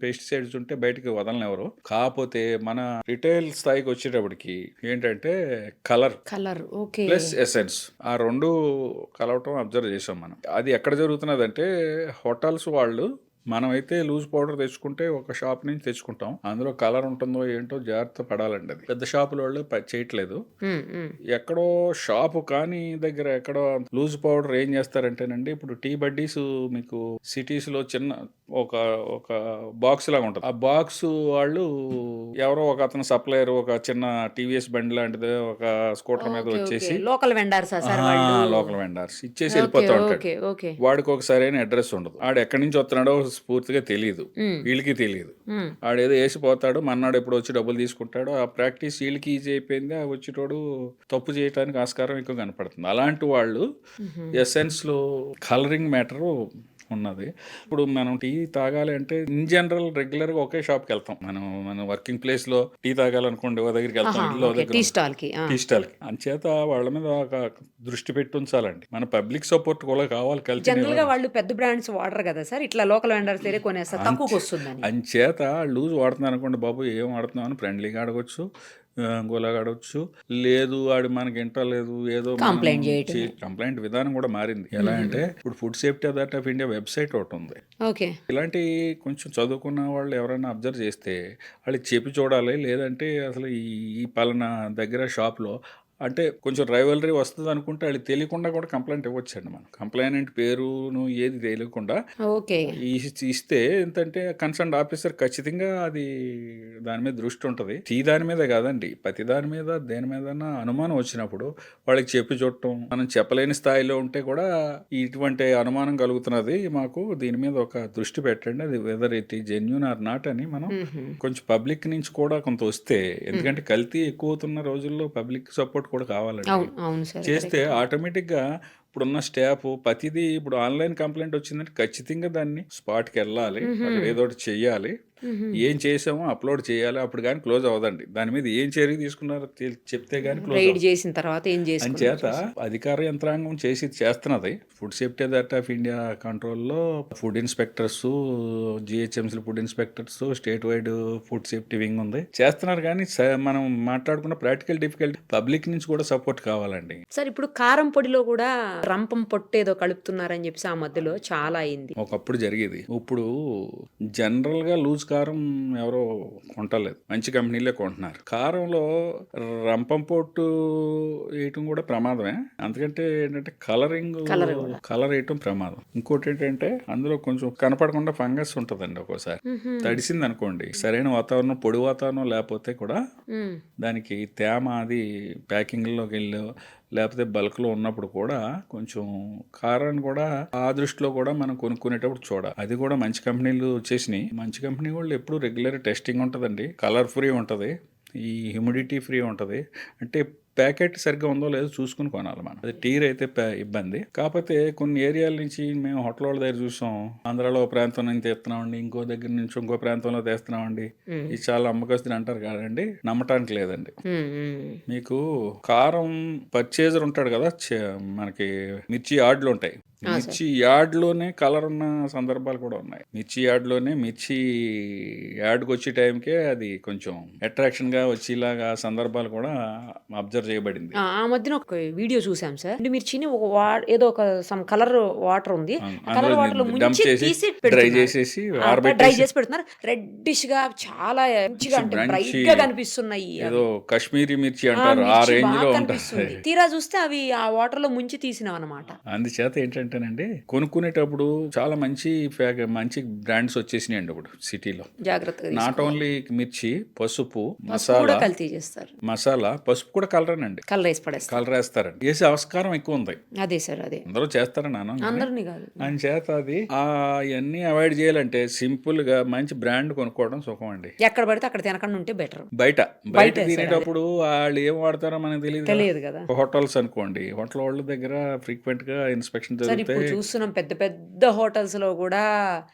పెస్టిసైడ్స్ ఉంటే బయటకు వదలనివ్వరు. కాకపోతే మన రిటైల్ స్థాయికి వచ్చేటప్పటికి ఏంటంటే కలర్ ప్లస్ ఎసెన్స్ ఆ రెండు కలవటం అబ్జర్వ్ చేసాం మనం. అది ఎక్కడ జరుగుతున్నదంటే హోటల్స్ వాళ్ళు, మనమైతే లూజ్ పౌడర్ తెచ్చుకుంటే ఒక షాప్ నుంచి తెచ్చుకుంటాం, అందులో కలర్ ఉంటుందో ఏంటో జాగ్రత్త పడాలండి. అది పెద్ద షాపుల వాళ్ళు చేయట్లేదు. ఎక్కడో షాపు కానీ దగ్గర ఎక్కడో లూజ్ పౌడర్ ఏం చేస్తారంటేనండి, ఇప్పుడు టీ బడ్డీస్ మీకు సిటీస్ లో చిన్న ఒక ఒక బాక్స్ లాగా ఉంటుంది. ఆ బాక్స్ వాళ్ళు ఎవరో ఒక అతను సప్లయర్ ఒక చిన్న టీవీఎస్ బండి లాంటిది ఒక స్కూటర్ మీద వచ్చేసి లోకల్ వెండర్స్ ఇచ్చేసి వెళ్ళిపోతా ఉంటాడు. వాడికి ఒక సరైన అడ్రస్ ఉండదు. ఆడు ఎక్కడి నుంచి వస్తున్నాడో పూర్తిగా తెలియదు, వీళ్ళకి తెలియదు. ఆడేదో వేసిపోతాడు, మన్నాడు ఎప్పుడు వచ్చి డబ్బులు తీసుకుంటాడు. ఆ ప్రాక్టీస్ వీళ్ళకి ఈజీ అయిపోయింది, ఆ వచ్చేటోడు తప్పు చేయడానికి ఆస్కారం ఎక్కువ కనపడుతుంది. అలాంటి వాళ్ళు ఎసెన్స్ లో కలరింగ్ మ్యాటర్ ఉన్నది. ఇప్పుడు మనం టీ తాగాలి అంటే ఇన్ జనరల్ రెగ్యులర్ గా ఒకే షాప్కి వెళ్తాం. మన వర్కింగ్ ప్లేస్ లో టీ తాగాలనుకోండి ఓ దగ్గరికి వెళ్తాం, ఇల్లు టీ స్టాల్కి. అంచేత వాళ్ళ మీద ఒక దృష్టి పెట్టి ఉంచాలండి. మన పబ్లిక్ సపోర్ట్ కూడా కావాలి. జనరల్ గా వాళ్ళు పెద్ద బ్రాండ్స్ వాడరు కదా సార్, ఇట్లా లోకల్ వెండర్స్ దగ్గర కొనేస్తారు, తక్కువకి వస్తుందని. అంచేత లూజ్ వాడుతున్నారు అనుకోండి, బాబు ఏం వాడుతున్నావు అని ఫ్రెండ్లీగా అడగొచ్చు, గోలాగా అడగొచ్చు. లేదు ఆడు మనకి ఇంటలేదు ఏదో కంప్లైంట్ విధానం కూడా మారింది. ఎలా అంటే ఇప్పుడు food safety authority of India website ఒకటి ఉంది. ఇలాంటి కొంచెం చదువుకున్న వాళ్ళు ఎవరైనా అబ్జర్వ్ చేస్తే వాళ్ళకి చెప్పి చూడాలి. లేదంటే అసలు ఈ పలానా దగ్గర షాప్లో అంటే కొంచెం రైవలరీ వస్తుంది అనుకుంటే వాళ్ళకి తెలియకుండా కూడా కంప్లైంట్ ఇవ్వచ్చండి. మనం కంప్లైనెంట్ పేరును ఏది తెలియకుండా ఇస్తే ఏంటంటే కన్సర్న్ ఆఫీసర్ ఖచ్చితంగా అది దాని మీద దృష్టి ఉంటుంది. దాని మీద కాదండి, ప్రతి దాని మీద దేని మీద అనుమానం వచ్చినప్పుడు వాళ్ళకి చెప్పి చూడటం. మనం చెప్పలేని స్థాయిలో ఉంటే కూడా ఇటువంటి అనుమానం కలుగుతున్నది, మాకు దీని మీద ఒక దృష్టి పెట్టండి, అది వెదర్ ఇట్ ఈ జెన్యూన్ ఆర్ నాట్ అని మనం కొంచెం పబ్లిక్ నుంచి కూడా కొంత వస్తే, ఎందుకంటే కల్తీ ఎక్కువ అవుతున్న రోజుల్లో పబ్లిక్ సపోర్ట్ కూడా కావాలండి. చేస్తే ఆటోమేటిక్ గా ఇప్పుడున్న స్టాఫ్ ప్రతిదీ, ఇప్పుడు ఆన్లైన్ కంప్లైంట్ వచ్చిందంటే ఖచ్చితంగా దాన్ని స్పాట్కి వెళ్ళాలి, అక్కడ ఏదో ఒకటి చెయ్యాలి, ఏం చేసామో అప్లోడ్ చేయాలి. అప్పుడు కానీ క్లోజ్ అవ్వదండి. దాని మీద ఏం చర్య తీసుకున్నారో చెప్తే గానీ క్లోజ్ చేసిన తర్వాత అంచేత అధికార యంత్రాంగం చేస్తున్నది. Food safety authority of India కంట్రోల్లో food inspectors, GHMC food inspectors, state wide food safety wing ఉంది, చేస్తున్నారు. కానీ మనం మాట్లాడుకున్న ప్రాక్టికల్ డిఫికల్టీ పబ్లిక్ నుంచి కూడా సపోర్ట్ కావాలండి. సార్ ఇప్పుడు కారం పొడిలో కూడా రంపం పొట్టు ఏదో కలుపుతున్నారని చెప్పి ఆ మధ్యలో చాలా అయింది. ఒకప్పుడు జరిగేది. ఇప్పుడు జనరల్ గా లూజ్ కారం ఎవరో కొంటలేదు, మంచి కంపెనీలే కొంటున్నారు. కారంలో రంపం పొట్టు వేయటం కూడా ప్రమాదమే. అందుకంటే ఏంటంటే కలర్ వేయటం ప్రమాదం. ఇంకోటి ఏంటంటే అందులో కొంచెం కనపడకుండా ఫంగస్ ఉంటదండి. ఒక్కోసారి తడిసింది అనుకోండి, సరైన వాతావరణం పొడి వాతావరణం లేకపోతే కూడా దానికి తేమ అది ప్యాకింగ్ లోకి వెళ్ళి లేకపోతే బల్క్లో ఉన్నప్పుడు కూడా కొంచెం కారాన్ని కూడా ఆ దృష్టిలో కూడా మనం కొనుక్కునేటప్పుడు చూడాలి. అది కూడా మంచి కంపెనీలు వచ్చేసినాయి. మంచి కంపెనీ వాళ్ళు ఎప్పుడు రెగ్యులర్ టెస్టింగ్ ఉంటుందండి, కలర్ ఫ్రీ ఉంటుంది, ఈ హ్యూమిడిటీ ఫ్రీ ఉంటుంది. అంటే ప్యాకెట్ సరిగ్గా ఉందో లేదో చూసుకుని కొనాలి మనం. అది టీర్ అయితే ఇబ్బంది. కాకపోతే కొన్ని ఏరియాల నుంచి మేము హోటల్ వాళ్ళ దగ్గర చూసాం, ఆంధ్రాలో ప్రాంతం నుంచి తెస్తున్నామండి, ఇంకో దగ్గర నుంచి ఇంకో ప్రాంతంలో తెస్తున్నామండి, ఇది చాలా అమ్మకస్తుని అంటారు కాదండి, నమ్మటానికి లేదండి. మీకు కారం పర్చేజర్ ఉంటాడు కదా, మనకి మిర్చి యార్డ్లు ఉంటాయి, మిర్చి యార్డ్లోనే కలర్ ఉన్న సందర్భాలు కూడా ఉన్నాయి. మిర్చి యార్డ్లోనే మిర్చి యార్డ్కి వచ్చే టైంకే అది కొంచెం అట్రాక్షన్ గా వచ్చేలాగా సందర్భాలు కూడా అబ్జర్వ్ చేయబడింది. ఆ మధ్యన ఒక వీడియో చూసాం సార్, మిర్చిని ఏదో ఒక సమ్ కలర్ వాటర్ ఉంది, కలర్ వాటర్ లో ముంచి తీసి డ్రై చేసేసి పెడుతున్నారు. రెడ్డిష్ గా చాలా మంచిగా బ్రైట్ గా కనిపిస్తున్నాయి. ఏదో కాశ్మీరీ మిర్చి అంటారు, ఆ రేంజ్ లో ఉంటుంది. తీరా చూస్తే అవి ఆ వాటర్ లో ముంచి తీసినాం అన్నమాట. అందుచేత ఏంటంటే ఏంటంటేనండి, కొనుక్కునేటప్పుడు చాలా మంచి బ్రాండ్స్ వచ్చేసినాయండి ఇప్పుడు సిటీలో. జాగ్రత్తగా నాట్ తీసుకోవాలి. ఓన్లీ మిర్చి, పసుపు, పసుపు కూడా మసాలా, కల్తీ చేస్తారు. పసుపు కూడా కలరేనండి. కలర్ వేసి పడేస్తారు. కలర్ వేస్తారండి. వేసే ఆస్కారం ఎక్కువ ఉంది. అదే సార్, అదే. అందరూ చేస్తారని అనం కానీ అందరినీ కాదు. ఆయన చేత అది అవన్నీ అవాయిడ్ చేయాలంటే సింపుల్ గా మంచి బ్రాండ్ కొనుక్కోవడం సుఖం అండి. ఎక్కడ పడితే అక్కడ తినకుండా ఉంటే బెటర్. బయట బయట తినేటప్పుడు వాళ్ళు ఏం వాడతారో మనకు తెలియదు. తెలియదు కదా హోటల్స్ అనుకోండి, హోటల్ వాళ్ళ దగ్గర ఫ్రీక్వెంట్ గా ఇన్స్పెక్షన్ సార్. ఇప్పుడు జరుగుతాయి. చూస్తున్నాం పెద్ద పెద్ద హోటల్స్ లో కూడా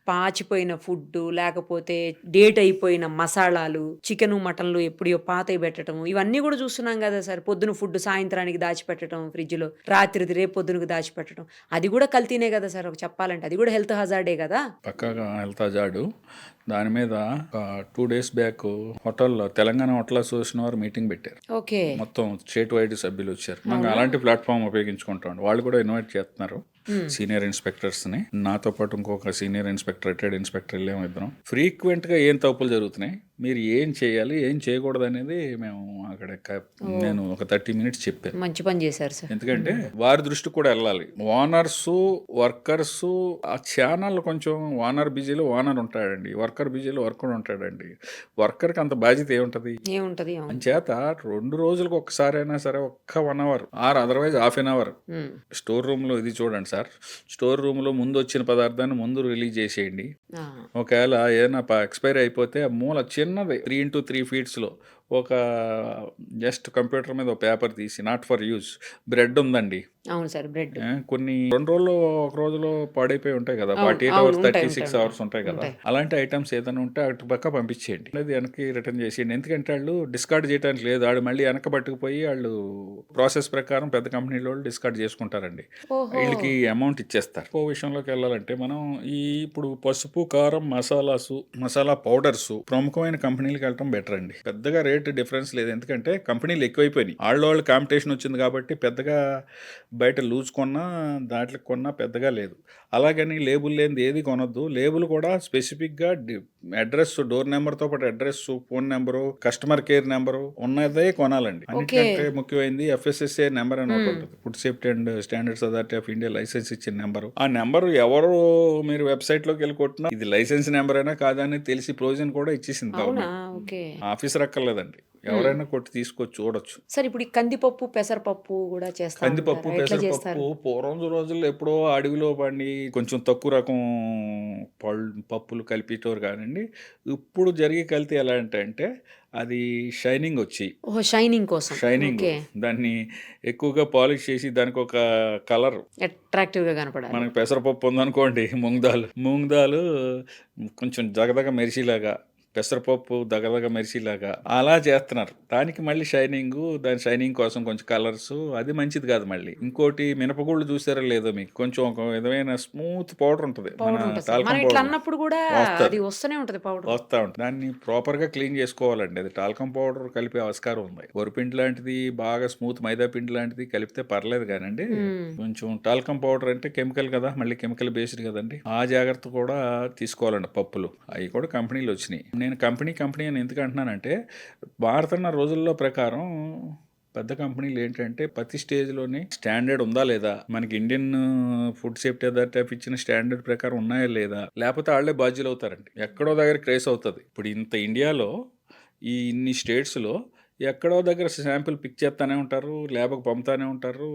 పాచిపోయిన ఫుడ్, లేకపోతే డేట్ అయిపోయిన మసాలాలు, చికెన్ మటన్లు ఎప్పుడో పాతవి పెట్టడం, ఇవన్నీ కూడా చూస్తున్నాం కదా సార్. పొద్దున ఫుడ్ సాయంత్రానికి దాచిపెట్టడం ఫ్రిడ్జ్ లో, రాత్రిది రేపు పొద్దునకు దాచిపెట్టడం, అది కూడా కల్తీనే కదా సార్. ఒక చెప్పాలంటే అది కూడా హెల్త్ హజార్డే కదా. పక్కాగా హెల్త్ హజార్డు. దాని మీద 2 days బ్యాక్ హోటల్లో తెలంగాణ హోటల్ అసోసియేషన్ వారు మీటింగ్ పెట్టారు. ఓకే. మొత్తం స్టేట్ వైడ్ సభ్యులు వచ్చారు. మనం అలాంటి ప్లాట్ఫామ్ ఉపయోగించుకుంటాం. వాళ్ళు కూడా ఇన్వైట్ చేస్తున్నారు సీనియర్ ఇన్స్పెక్టర్స్ ని. నాతో పాటు ఇంకొక సీనియర్ ఇన్స్పెక్టర్, రిటైర్డ్ ఇన్స్పెక్టర్ వెళ్ళాము ఇద్దరం. ఫ్రీక్వెంట్ గా ఏం తప్పులు జరుగుతున్నాయి, మీరు ఏం చేయాలి, ఏం చేయకూడదు అనేది మేము అక్కడ నేను ఒక 30 minutes చెప్పాను. మంచి పని చేశారు సార్. ఎందుకంటే వారి దృష్టి కూడా వెళ్ళాలి. ఓనర్స్, వర్కర్స్, ఆ ఛానల్ కొంచెం ఓనర్ బిజీలో ఓనర్ ఉంటాడండి, వర్కర్ బిజీలో వర్కర్ ఉంటాడండి. వర్కర్కి అంత బాధ్యత ఏముంటది? ఏముంటది? అంచేత 2 రోజులకు ఒక్కసారైనా సరే ఒక్క 1 hour or otherwise ½ an hour store room లో ఇది చూడండి సార్. స్టోర్ రూమ్ లో ముందు వచ్చిన పదార్థాన్ని ముందు రిలీజ్ చేసేయండి. ఒకవేళ ఏదైనా ఎక్స్పైరీ అయిపోతే ఆ మూల చిన్నది 3 into 3 feet లో ఒక జస్ట్ కంప్యూటర్ మీద ఒక పేపర్ తీసి, నాట్ ఫర్ యూజ్. బ్రెడ్ ఉందండి, అవును సార్, బ్రెడ్ కొన్ని 2 రోజులు 1 రోజులో పాడైపోయి ఉంటాయి కదా, 48 hours 36 hours ఉంటాయి కదా. అలాంటి ఐటమ్స్ ఏదైనా ఉంటే అటు పక్క పంపించేయండి, అది వెనక్కి రిటర్న్ చేసేయండి. ఎందుకంటే వాళ్ళు డిస్కార్డ్ చేయడానికి లేదు, వాళ్ళు మళ్ళీ వెనక పట్టుకుపోయి వాళ్ళు ప్రాసెస్ ప్రకారం పెద్ద కంపెనీల వాళ్ళు డిస్కార్డ్ చేసుకుంటారండి. వీళ్ళకి అమౌంట్ ఇచ్చేస్తారు. ఓ విషయంలోకి వెళ్ళాలంటే మనం ఇప్పుడు పసుపు, కారం, మసాలా పౌడర్స్ ప్రముఖమైన కంపెనీలకు వెళ్ళటం బెటర్ అండి. పెద్దగా రేట్ డిఫరెన్స్ లేదు, ఎందుకంటే కంపెనీలు ఎక్కువైపోయినాయి. వాళ్ళు కాంపిటీషన్ వచ్చింది కాబట్టి పెద్దగా బయట లూజ్ కొన్నా దాంట్లో కొన్నా పెద్దగా లేదు. అలాగని లేబుల్ లేనిది ఏది కొనొద్దు. లేబుల్ కూడా స్పెసిఫిక్గా అడ్రస్, డోర్ నెంబర్తో పాటు address, phone number, customer care number ఉన్నదే కొనాలండి. అన్నిటికంటే ముఖ్యమైనది FSSA నెంబర్ అని ఒకటి ఉంటుంది, food safety and standards authority of India licence ఇచ్చిన నెంబరు. ఆ నెంబరు ఎవరు మీరు వెబ్సైట్లోకి వెళ్ళి కొట్టినా ఇది లైసెన్స్ నెంబర్ అయినా కాదని తెలిసి ప్రొవిజన్ కూడా ఇచ్చేసింది గవర్నమెంట్. ఆఫీసర్ అక్కర్లేదండి, ఎవరైనా కొట్టి తీసుకొచ్చి చూడొచ్చు. సార్ ఇప్పుడు ఈ కందిపప్పు, పెసరపప్పు కూడా చేస్తారు. కందిపప్పు, పెసరపప్పు పూర్వం రోజుల్లో ఎప్పుడో అడవిలో పండి కొంచెం తక్కువ రకం పప్పులు కలిపేటోరు కానండి. ఇప్పుడు జరిగే కల్తీ ఎలా అంటే అది షైనింగ్ వచ్చి, షైనింగ్ దాన్ని ఎక్కువగా పాలిష్ చేసి దానికి ఒక కలర్ అట్రాక్టివ్ గా కనపడాలి. మనకి పెసరపప్పు ఉందనుకోండి, మూంగ్ దాల్ కొంచెం జగదగ మెరిసిలాగా, పెసరపప్పు దగదగ మెరిసిలాగా అలా చేస్తున్నారు. దానికి మళ్ళీ దాని షైనింగ్ కోసం కొంచెం కలర్స్, అది మంచిది కాదు. మళ్ళీ ఇంకోటి మినపగుళ్ళు చూసారో లేదో మీకు, కొంచెం ఒక విధమైన స్మూత్ పౌడర్ ఉంటుంది, వస్తూ ఉంటుంది. దాన్ని ప్రాపర్ గా క్లీన్ చేసుకోవాలండి. అది టాల్కమ్ పౌడర్ కలిపే ఆస్కారం ఉంది. వరిపిండి లాంటిది బాగా స్మూత్ మైదా పిండి లాంటిది కలిపితే పర్లేదు కానండి, కొంచెం టాల్కమ్ పౌడర్ అంటే కెమికల్ కదా, మళ్ళీ కెమికల్ బేస్డ్ కదండి. ఆ జాగ్రత్త కూడా తీసుకోవాలండి. పప్పులు అవి కూడా కంపెనీలు వచ్చినాయి. నేను కంపెనీ అని ఎందుకు అంటున్నానంటే, మారుతున్న రోజుల్లో ప్రకారం పెద్ద కంపెనీలు ఏంటంటే ప్రతి స్టేజ్లోనే స్టాండర్డ్ ఉందా లేదా, మనకి ఇండియన్ ఫుడ్ సేఫ్టీ అథారిటీ ఇచ్చిన స్టాండర్డ్ ప్రకారం ఉన్నాయా లేదా, లేకపోతే వాళ్ళే బాధ్యులు అవుతారండి. ఎక్కడో దగ్గర క్రేస్ అవుతుంది. ఇప్పుడు ఇంత ఇండియాలో ఇన్ని స్టేట్స్లో ఎక్కడో దగ్గర శాంపిల్ పిక్ చేస్తానే ఉంటారు, ల్యాబ్కి పంపుతానే ఉంటారు,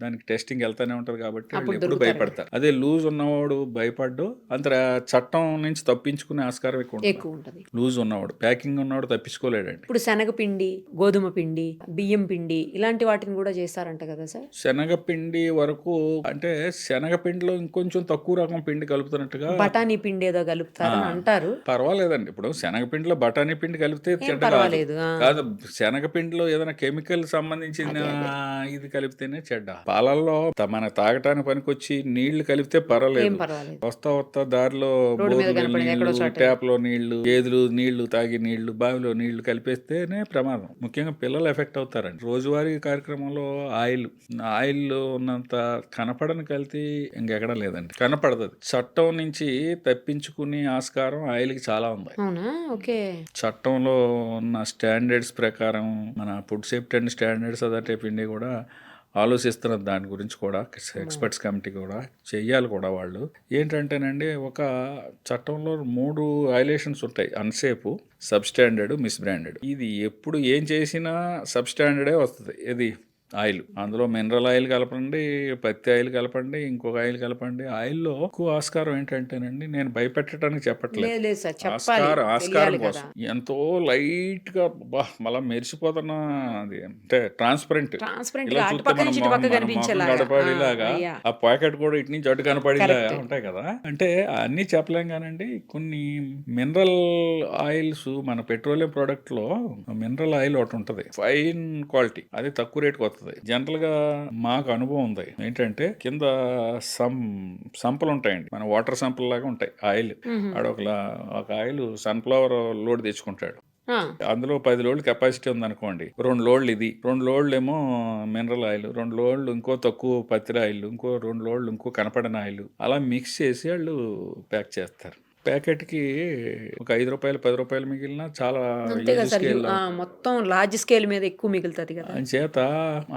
దానికి టెస్టింగ్ వెళ్తానే ఉంటారు. కాబట్టి వాళ్ళు ఎప్పుడు భయపడతారు. అదే లూజ్ ఉన్నవాడు భయపడ్డు, అంత చట్టం నుంచి తప్పించుకునే ఆస్కారం ఎక్కువ ఉంటుంది. లూజ్ ఉన్నవాడు, ప్యాకింగ్ ఉన్నవాడు తప్పించుకోలేడండి. ఇప్పుడు శనగపిండి, గోధుమ పిండి, బియ్యం పిండి ఇలాంటి వాటిని కూడా చేస్తారంట కదా సార్. శనగపిండి వరకు అంటే శనగపిండిలో ఇంకొంచెం తక్కువ రకం పిండి కలుపుతున్నట్టుగా, బఠానీ పిండి ఏదో కలుపుతారని అంటారు. పర్వాలేదండి. ఇప్పుడు శనగపిండిలో బఠానీ పిండి కలిపితే కాదు, శనగపిండిలో ఏదైనా కెమికల్ సంబంధించిన ఇది కలిపితేనే చెడ్డ. పాలల్లో మన తాగటానికి పనికొచ్చి నీళ్లు కలిపితే పర్వాలేదు. వస్తా దారిలో ట్యాప్ లో నీళ్లు, గేదెలు నీళ్లు తాగి నీళ్లు, బావిలో నీళ్లు కలిపేస్తేనే ప్రమాదం. ముఖ్యంగా పిల్లలు ఎఫెక్ట్ అవుతారండి. రోజువారీ కార్యక్రమంలో ఆయిల్ ఉన్నంత కనపడని కల్తీ ఇంకెక్కడా లేదండి, కనపడదు. చట్టం నుంచి తప్పించుకునే ఆస్కారం ఆయిల్కి చాలా ఉంది. చట్టంలో ఉన్న స్టాండర్డ్స్ ప్రకారం మన food safety and standards authority of India కూడా ఆలోచిస్తున్న దాని గురించి కూడా ఎక్స్పర్ట్స్ కమిటీ కూడా చెయ్యాలి కూడా. వాళ్ళు ఏంటంటేనండి, ఒక చట్టంలో 3 వైలేషన్స్ ఉంటాయి: అన్సేఫ్, సబ్స్టాండర్డ్, మిస్బ్రాండెడ్. ఇది ఎప్పుడు ఏం చేసినా సబ్స్టాండర్డే వస్తుంది. ఇది ఆయిల్, అందులో మినరల్ ఆయిల్ కలపండి, పత్తి ఆయిల్ కలపండి, ఇంకొక ఆయిల్ కలపండి. ఆయిల్లో ఎక్కువ ఆస్కారం ఏంటంటేనండి, నేను భయపెట్టడానికి చెప్పట్లేదు, లేదు లేదు సార్, చెప్పాలి, ఆస్కారం తెలియాలి కోసం కదా. ఎంతో లైట్ గా మళ్ళా మెరిసిపోతున్న, అది అంటే ట్రాన్స్పరెంట్, ట్రాన్స్పరెంట్ ఇలా గా అటు చూస్తే పక్క మన నుంచి ఇటు మొహం పక్క కనిపించేలాగా. కనపడేలాగా, అయ్యా, ఆ ప్యాకెట్ కూడా ఇటు నుంచి అటు కనపడేలాగా Correct. ఉంటాయి కదా. అంటే అన్నీ చెప్పలేం కానండి, కొన్ని మినరల్ ఆయిల్స్ మన పెట్రోలియం ప్రోడక్ట్ లో మినరల్ ఆయిల్ ఒకటి ఉంటది, ఫైన్ క్వాలిటీ, అది తక్కువ రేటుకి వస్తుంది. జనరల్ గా మాకు అనుభవం ఉంది ఏంటంటే, కింద సంపలు ఉంటాయండి, మన వాటర్ సంపల్ లాగా ఉంటాయి ఆయిల్. ఒక ఆయిల్ సన్ఫ్లవర్ లోడ్ తెచ్చుకుంటాడు, ఆ, అందులో 10 లోడ్లు కెపాసిటీ ఉందనుకోండి, 2 లోడ్లు ఇది, 2 లోడ్లు ఏమో మినరల్ ఆయిల్, 2 లోడ్లు ఇంకో తక్కువ పత్తి ఆయిల్, ఇంకో 2 లోడ్లు ఇంకో కనపడని ఆయిల్, అలా మిక్స్ చేసి వాళ్ళు ప్యాక్ చేస్తారు. ప్యాకెట్కి ఒక 5 రూపాయలు 10 రూపాయలు మిగిలిన చాలా అంతే కదా సార్. స్కేల్ మొత్తం లార్జ్ స్కేల్ మీద ఎక్కువ మిగులుతుంది కదా. చేత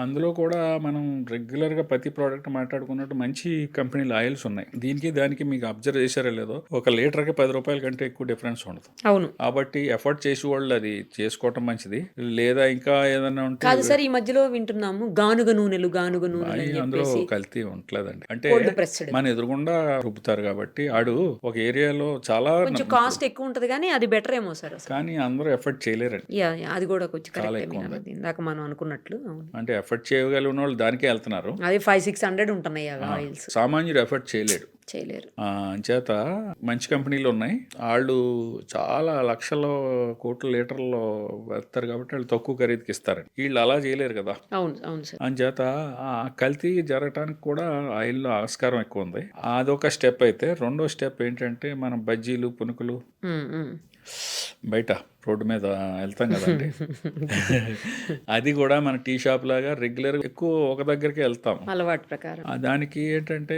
అందులో కూడా మనం రెగ్యులర్గా ప్రతి ప్రోడక్ట్ మాట్లాడుకున్నట్టు మంచి కంపెనీల ఆయిల్స్ ఉన్నాయి. దీనికి దానికి మీకు అబ్జర్వ్ చేశారో లేదో, ఒక లీటర్కి 10 రూపాయల కంటే ఎక్కువ డిఫరెన్స్ ఉండదు. అవును. కాబట్టి ఎఫర్ట్ చేసి వాళ్ళు అది చేసుకోవటం మంచిది. లేదా ఇంకా ఏదైనా ఉంటే కాదు సార్, ఈ మధ్యలో వింటున్నాము గానుగ నూనెలు అని అందులో చెప్పేసి, కల్తీ ఉండలేదండి. అంటే కోల్డ్ ప్రెస్డ్, మన ఎదురుగుండా రుబ్బుతారు కాబట్టి, ఆడు ఒక ఏరియాలో చాలా కొంచెం కాస్ట్ ఎక్కువ ఉంటది కానీ అది బెటర్ ఏమో సార్ అసలు. కానీ అందరూ ఎఫర్ట్ చేయలేరండి. యా, అది కూడా కొంచెం చాలా కరెక్టే ఎక్కువ మీరు ఉంది. అన్నది, ఇందాక మనం అనుకున్నట్లు. అవును, అంటే ఎఫర్ట్ చేయగలిగిన వాళ్ళు దానికే వెళ్తున్నారు. అది 500-600 ఉంటున్నాయి అవి ఆయిల్స్, సామాన్యుడు ఎఫర్ట్ చేయలేడు. చేయలేరు. చేత మంచి కంపెనీలు ఉన్నాయి, వాళ్ళు చాలా లక్షల కోట్ల లీటర్లో వెళ్తారు కాబట్టి వాళ్ళు తక్కువ ఖరీదుకి ఇస్తారు. వీళ్ళు అలా చేయలేరు కదా. అవును అవును సార్. అంచేత ఆ కల్తీ జరగటానికి కూడా ఆయిల్లో ఆస్కారం ఎక్కువ ఉంది. అదొక స్టెప్. అయితే రెండో స్టెప్ ఏంటంటే, మనం బజ్జీలు, పునుకులు బయట రోడ్డు మీద వెళ్తాం కదండి, అది కూడా మన టీ షాప్ లాగా రెగ్యులర్ ఎక్కువ ఒక దగ్గరికి వెళ్తాం అలవాటు ప్రకారం. దానికి ఏంటంటే,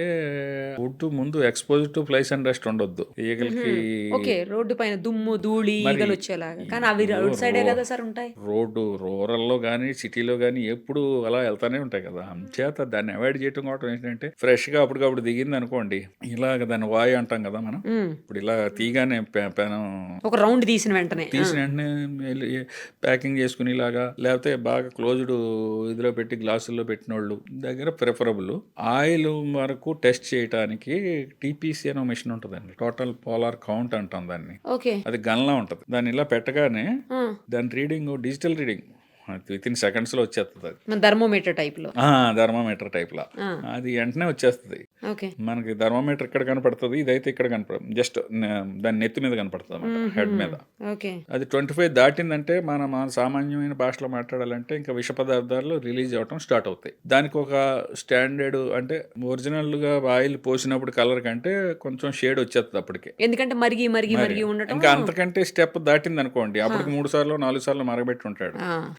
ఫుడ్ ముందు expose to flies and dust ఉండొద్దు, ఈగలకి. ఓకే, రోడ్డు పైన దుమ్ము ధూళి ఈగలు వచ్చేలాగా. కానీ అవి రోడ్ సైడే కదా సార్ ఉంటాయి. రోడ్డు రూరల్లో కానీ సిటీలో కానీ ఎప్పుడు అలా వెళ్తానే ఉంటాయి కదా. చేత దాన్ని అవాయిడ్ చేయడం కూడా ఏంటంటే, ఫ్రెష్గా అప్పటికప్పుడు దిగింది అనుకోండి, ఇలాగ దాన్ని వాయు అంటాం కదా మనం. ఇప్పుడు ఇలా తీగానే పెనం ఒక రౌండ్ తీసిన వెంటనే ప్యాకింగ్ చేసుకుని ఇలాగా, లేకపోతే బాగా క్లోజ్డ్ ఇదిలో పెట్టి గ్లాసుల్లో పెట్టిన వాళ్ళు దగ్గర ప్రిఫరబుల్. ఆయిల్ వరకు టెస్ట్ చేయడానికి టీపీసీ అనే మిషన్ ఉంటుందండి, టోటల్ పోలార్ కౌంట్ అంటాం దాన్ని. ఓకే, అది గన్లా ఉంటుంది. దాన్ని ఇలా పెట్టగానే దాని reading digital reading with in seconds లో వచ్చేస్తుంది. అది థర్మోమీటర్ టైప్ లో, థర్మోమీటర్ టైప్ లా అది వెంటనే వచ్చేస్తుంది. మనకి థర్మోమీటర్ ఇక్కడ కనపడుతుంది, ఇదైతే ఇక్కడ కనపడదు, జస్ట్ దాని నెత్తి మీద కనపడుతుంది అన్నమాట, హెడ్ మీద. అది 25 దాటిందంటే మన సామాన్యమైన భాషలో మాట్లాడాలంటే ఇంకా విష పదార్థాలు రిలీజ్ అవటం స్టార్ట్ అవుతాయి. దానికి ఒక స్టాండర్డ్, అంటే ఒరిజినల్ గా ఆయిల్ పోసినప్పుడు కలర్ కంటే కొంచెం షేడ్ వచ్చేస్తుంది అప్పటికే, ఎందుకంటే మరిగి ఉండటం. ఇంకా అంతకంటే స్టెప్ దాటింది అనుకోండి, అప్పటికి 3 సార్లు 4 సార్లు మరగబెట్టి ఉంటాడు.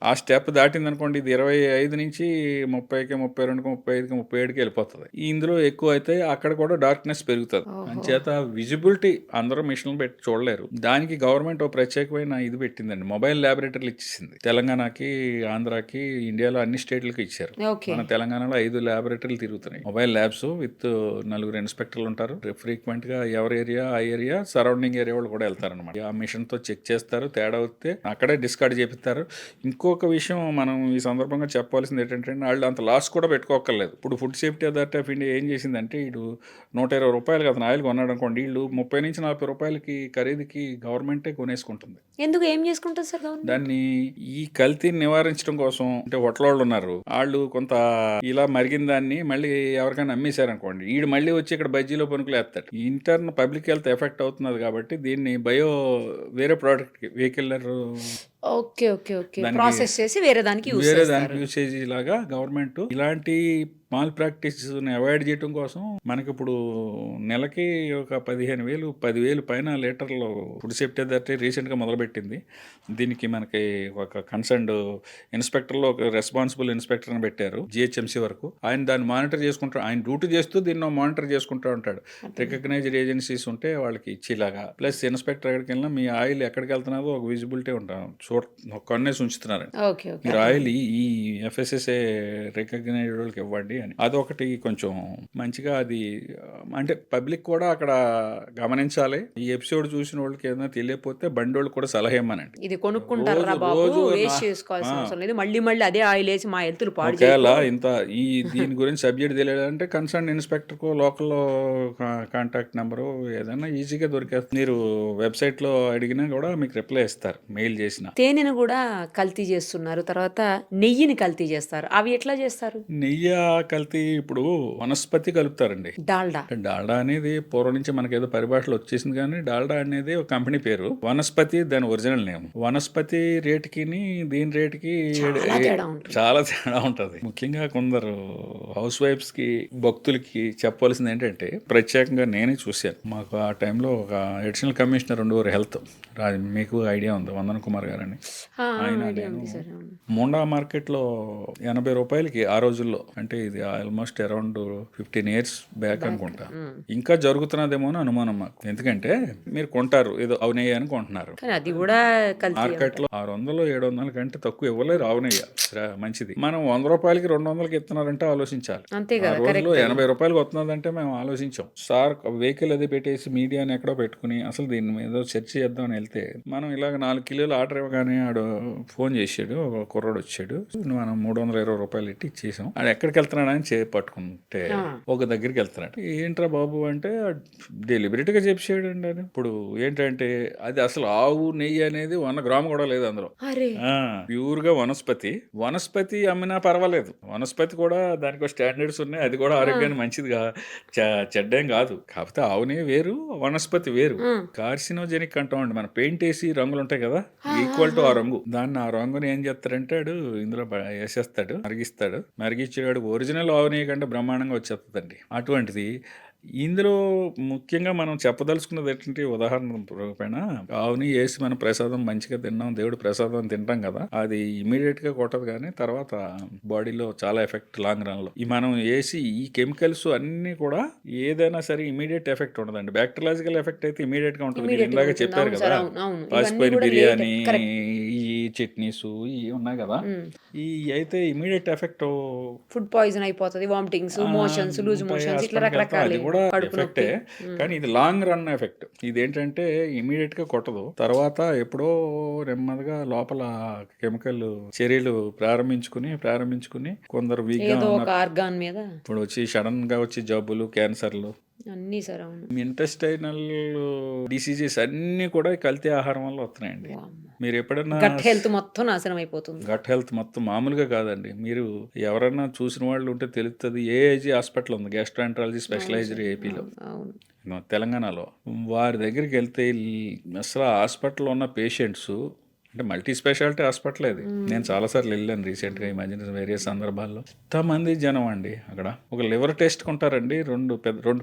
ఆ స్టెప్ దాటింది అనుకోండి, ఇది 25 నుంచి 30కి 32కి 35కి 37కి వెళ్ళిపోతుంది. ఇందులో ఎక్కువ అయితే అక్కడ కూడా డార్క్నెస్ పెరుగుతుంది. అంచేత విజిబిలిటీ అందరూ మిషన్లు పెట్టి చూడలేరు. దానికి గవర్నమెంట్ ఒక ప్రత్యేకమైన ఇది పెట్టిందండి, మొబైల్ ల్యాబొరేటరీలు ఇచ్చేసింది. తెలంగాణకి, ఆంధ్రాకి, ఇండియాలో అన్ని స్టేట్లకి ఇచ్చారు. మన తెలంగాణలో 5 ల్యాబొరేటరీలు తిరుగుతున్నాయి, మొబైల్ ల్యాబ్స్ విత్ 4 ఇన్స్పెక్టర్లు ఉంటారు. ఫ్రీక్వెంట్ గా ఎవరి ఏరియా ఆ ఏరియా సరౌండింగ్ ఏరియా వాళ్ళు కూడా వెళ్తారనమాట. ఆ మిషన్ తో చెక్ చేస్తారు, తేడా వస్తే అక్కడే డిస్కార్డ్ చేపిస్తారు. ఇంకొక విషయం మనం ఈ సందర్భంగా చెప్పాల్సింది ఏంటంటే, వాళ్ళు అంత లాస్ కూడా పెట్టుకోకర్లేదు. ఇప్పుడు food safety authority of India ఏం చేసిందంటే, ఇటు 120 రూపాయలు అతను ఆయిల్ కొన్నాడు అనుకోండి, వీళ్ళు 30 నుంచి 40 రూపాయలకి ఖరీదుకి గవర్నమెంటే కొనేసుకుంటుంది. ఎందుకు, ఏం చేసుకుంటారు సార్ దాన్ని? ఈ కల్తీని నివారించడం కోసం. అంటే హోటల్ ఉన్నారు, వాళ్ళు కొంత ఇలా మరిగిన దాన్ని మళ్ళీ ఎవరికైనా అమ్మేశారనుకోండి, వీడు మళ్ళీ వచ్చి ఇక్కడ బజ్జీలో పనుకులు వేస్తాడు. ఇంటర్న్ పబ్లిక్ హెల్త్ ఎఫెక్ట్ అవుతున్నది కాబట్టి దీన్ని వేరే ప్రోడక్ట్ కి వెహికలర్ ప్రాసెస్ చేసి వేరే దానికి యూసేజ్ లాగా గవర్నమెంట్ ఇలాంటి మాల్ ప్రాక్టీస్ని అవాయిడ్ చేయడం కోసం మనకి ఇప్పుడు నెలకి ఒక 15,000 10,000 పైన లీటర్లు ఫుడ్ సేఫ్టీ అథారిటీ రీసెంట్గా మొదలుపెట్టింది. దీనికి మనకి ఒక కన్సర్న్డ్ ఇన్స్పెక్టర్లో ఒక రెస్పాన్సిబుల్ ఇన్స్పెక్టర్ని పెట్టారు జిహెచ్ఎంసీ వరకు. ఆయన దాన్ని మానిటర్ చేసుకుంటాడు. ఆయన డ్యూటీ చేస్తూ దీన్ని మానిటర్ చేసుకుంటూ ఉంటాడు. రికగ్నైజ్డ్ ఏజెన్సీస్ ఉంటే వాళ్ళకి ఇచ్చేలాగా. ప్లస్ ఇన్స్పెక్టర్ ఎక్కడికి వెళ్ళినా మీ ఆయిల్ ఎక్కడికి వెళ్తున్నదో ఒక విజిబిలిటీ ఉంటాం కొన్నేసి ఉంచుతున్నారు. మీరు ఆయిల్ ఈ ఎఫ్ఎస్ఎస్ఏ రికగ్నైజ్డ్ వాళ్ళకి ఇవ్వండి అని. అదొకటి కొంచెం మంచిగా అది అంటే పబ్లిక్ కూడా అక్కడ గమనించాలి. ఈ ఎపిసోడ్ చూసిన వాళ్ళకి ఏదైనా తెలియకపోతే బండి వాళ్ళు కూడా సలహా ఇవ్వమనండి. ఇది కొనుక్కుంటారా బాబు, వేస్ట్ చేసుకోవాల్సిన అవసరం లేదు, మళ్ళీ మళ్ళీ అదే ఆయిల్ వేసి మా హెల్త్లు పాడు ఒకవేళ ఇంత దీని గురించి సబ్జెక్ట్ తెలియాలంటే కన్సర్న్ ఇన్స్పెక్టర్కు లోకల్లో కాంటాక్ట్ నెంబరు ఏదైనా ఈజీగా దొరికేస్తుంది. మీరు వెబ్సైట్లో అడిగినా కూడా మీకు రిప్లై ఇస్తారు మెయిల్ చేసిన. తేనెను కూడా కల్తీ చేస్తున్నారు, తర్వాత నెయ్యిని కల్తీ చేస్తారు. అవి ఎట్లా చేస్తారు? నెయ్యి కల్తీ ఇప్పుడు వనస్పతి కలుపుతారండి. డాల్డా అనేది పూర్వం నుంచి మనకి ఏదో పరిభాషలో వచ్చేసింది, కానీ డాల్డా అనేది ఒక కంపెనీ పేరు. వనస్పతి దాని ఒరిజినల్ నేమ్. వనస్పతి రేటుకి దీని రేటుకి చాలా తేడా ఉంటుంది. ముఖ్యంగా కొందరు హౌస్ వైఫ్స్ కి భక్తులకి చెప్పవలసింది ఏంటంటే, ప్రత్యేకంగా నేనే చూశాను. మాకు ఆ టైంలో ఒక అడిషనల్ కమిషనర్ ఉండేవారు హెల్త్, మీకు ఐడియా ఉంది, వందన్ కుమార్ గారు అని. ఆయన మోండా మార్కెట్లో 80 రూపాయలకి ఆ రోజుల్లో, అంటే ఇది ఆల్మోస్ట్ అరౌండ్ 15 years బ్యాక్ అనుకుంటా, ఇంకా జరుగుతున్నదేమో అని అనుమానం మాకు. ఎందుకంటే మీరు కొంటారు ఏదో ఆవునెయ్య అని కొంటున్నారు, అది కూడా మార్కెట్ లో 600-700 కంటే తక్కువ ఇవ్వలేరు ఆవునెయ్య మంచిది. మనం 100 రూపాయలకి 200కి ఇస్తున్నారంటే ఆలోచించాలి. ఆ రోజులో 80 రూపాయలకి వస్తున్నదంటే మేము ఆలోచించాం. సార్ వెహికల్ అది పెట్టేసి మీడియాని ఎక్కడో పెట్టుకుని అసలు దీని మీద చర్చ చేద్దామని వెళ్తే, మనం ఇలాగ 4 కిలోలు ఆర్డర్ ఇవ్వగానే ఆడు ఫోన్ చేసాడు, ఒక కుర్రాడు వచ్చాడు, మనం 320 రూపాయలు ఇట్టి ఇచ్చేసాం. ఆడు ఎక్కడికి వెళ్తున్నాడని పట్టుకుంటే ఒక దగ్గరికి వెళ్తున్నాడు. ఏంట్రా బాబు అంటే డెలిబరేట్గా చెప్పాడు అండి. ఇప్పుడు ఏంటంటే అది అసలు ఆవు నెయ్యి అనేది 1 గ్రాము కూడా లేదు అందులో, ప్యూర్ గా వనస్పతి అమ్మినా పర్వాలేదు. వనస్పతి కూడా దానికి స్టాండర్డ్స్ ఉన్నాయి, అది కూడా ఆరోగ్యానికి మంచిదిగా చెడ్డేం కాదు. కాకపోతే ఆవు నెయ్యి వేరు, వనస్పతి వేరు. కార్సినోజెనిక్ అంటామండి. మన పెయింట్ వేసి రంగులు ఉంటాయి కదా, ఈక్వల్ టు ఆ రంగు, దాన్ని ఆ రంగుని ఏం చేస్తారంటే ఇందులో వేసేస్తాడు, మరిగించాడు. ఒరిజినల్ ఆవు నెయ్యి కంటే బ్రహ్మాండంగా వచ్చేస్తుందండి. అటువంటిది ఇందులో ముఖ్యంగా మనం చెప్పదలుచుకున్నది ఏంటంటే, ఉదాహరణ పైన ఆవుని వేసి మనం ప్రసాదం మంచిగా తిన్నాం, దేవుడి ప్రసాదం తింటాం కదా, అది ఇమీడియట్ గా కొట్టదు, కానీ తర్వాత బాడీలో చాలా ఎఫెక్ట్ లాంగ్ రన్ లో. ఈ మనం వేసి ఈ కెమికల్స్ అన్ని కూడా ఏదైనా సరే ఇమీడియట్ ఎఫెక్ట్ ఉండదండి. బ్యాక్టీరియాలజికల్ ఎఫెక్ట్ అయితే ఇమీడియట్ గా ఉంటుంది. మీరు ఇందాక చెప్పారు కదా, పాసిపోయిన బిర్యానీ, ఈ చట్నీస్ ఇవి ఉన్నాయి కదా, ఈ అయితే ఇమీడియట్ ఎఫెక్ట్, ఫుడ్ పాయిజన్ అయిపోతుంది, వామిటింగ్స్, మోషన్స్, లూజ్ మోషన్స్, ఇట్లా రకరకాల ఎఫెక్టే. కానీ ఇది లాంగ్ రన్ ఎఫెక్ట్. ఇదేంటంటే ఇమీడియట్ గా కొట్టదు, తర్వాత ఎప్పుడో నెమ్మదిగా లోపల కెమికల్ చర్యలు ప్రారంభించుకుని కొందరు వీక్ గా ఆర్గాన్ మీద ఇప్పుడు వచ్చి సడన్ గా వచ్చి జబ్బులు, క్యాన్సర్లు, అన్ని సార్ ఇంటెస్టైనల్ డిసీజెస్ అన్ని కూడా కల్తీ ఆహారం వల్ల వస్తున్నాయండి. మీరు ఎప్పుడన్నా గట్ హెల్త్ మొత్తం నాశనం అయిపోతుంది. గట్ హెల్త్ మొత్తం మామూలుగా కాదండి. మీరు ఎవరన్నా చూసిన వాళ్ళు ఉంటే తెలుస్తుంది. ఏఐజీ హాస్పిటల్ ఉంది, గ్యాస్ట్రాంట్రాలజీ స్పెషలైజ్డ్ ఏపీలో, తెలంగాణలో. వారి దగ్గరికి వెళ్తే అసలు హాస్పిటల్లో ఉన్న పేషెంట్స్, అంటే మల్టీ స్పెషాలిటీ హాస్పిటల్ అది. నేను చాలాసార్లు వెళ్ళాను రీసెంట్గా, ఈ మధ్యన వేరియస్ సందర్భాల్లో. ఎంతమంది జనం అండి అక్కడ. ఒక లివర్ టెస్ట్ కొంటారండి, రెండు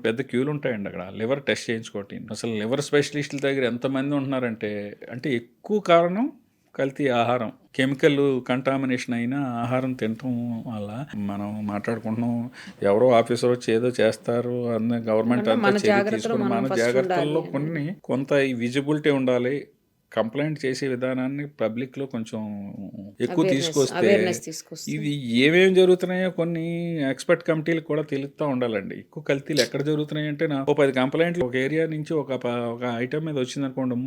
పెద్ద క్యూలు ఉంటాయండి అక్కడ లివర్ టెస్ట్ చేయించుకోవటం. అసలు లివర్ స్పెషలిస్టుల దగ్గర ఎంతమంది ఉంటున్నారంటే, అంటే ఎక్కువ కారణం కల్తీ ఆహారం, కెమికల్ కంటామినేషన్ అయిన ఆహారం తినటం వల్ల. మనం మాట్లాడుకుంటున్నాం, ఎవరో ఆఫీసర్ వచ్చి ఏదో చేస్తారు అన్న, గవర్నమెంట్ అంతా తీసుకుని మన జాగ్రత్తల్లో కొంత ఈ విజిబిలిటీ ఉండాలి. కంప్లైంట్ చేసే విధానాన్ని పబ్లిక్ లో కొంచెం ఎక్కువ తీసుకొస్తే, ఇది ఏమేమి జరుగుతున్నాయో కొన్ని ఎక్స్పర్ట్ కమిటీలకు కూడా తెలుస్తూ ఉండాలండి. ఎక్కువ కల్తీలు ఎక్కడ జరుగుతున్నాయి అంటే, 10 కంప్లైంట్లు ఒక ఏరియా నుంచి ఒక ఐటమ్ మీద వచ్చింది అనుకోండి,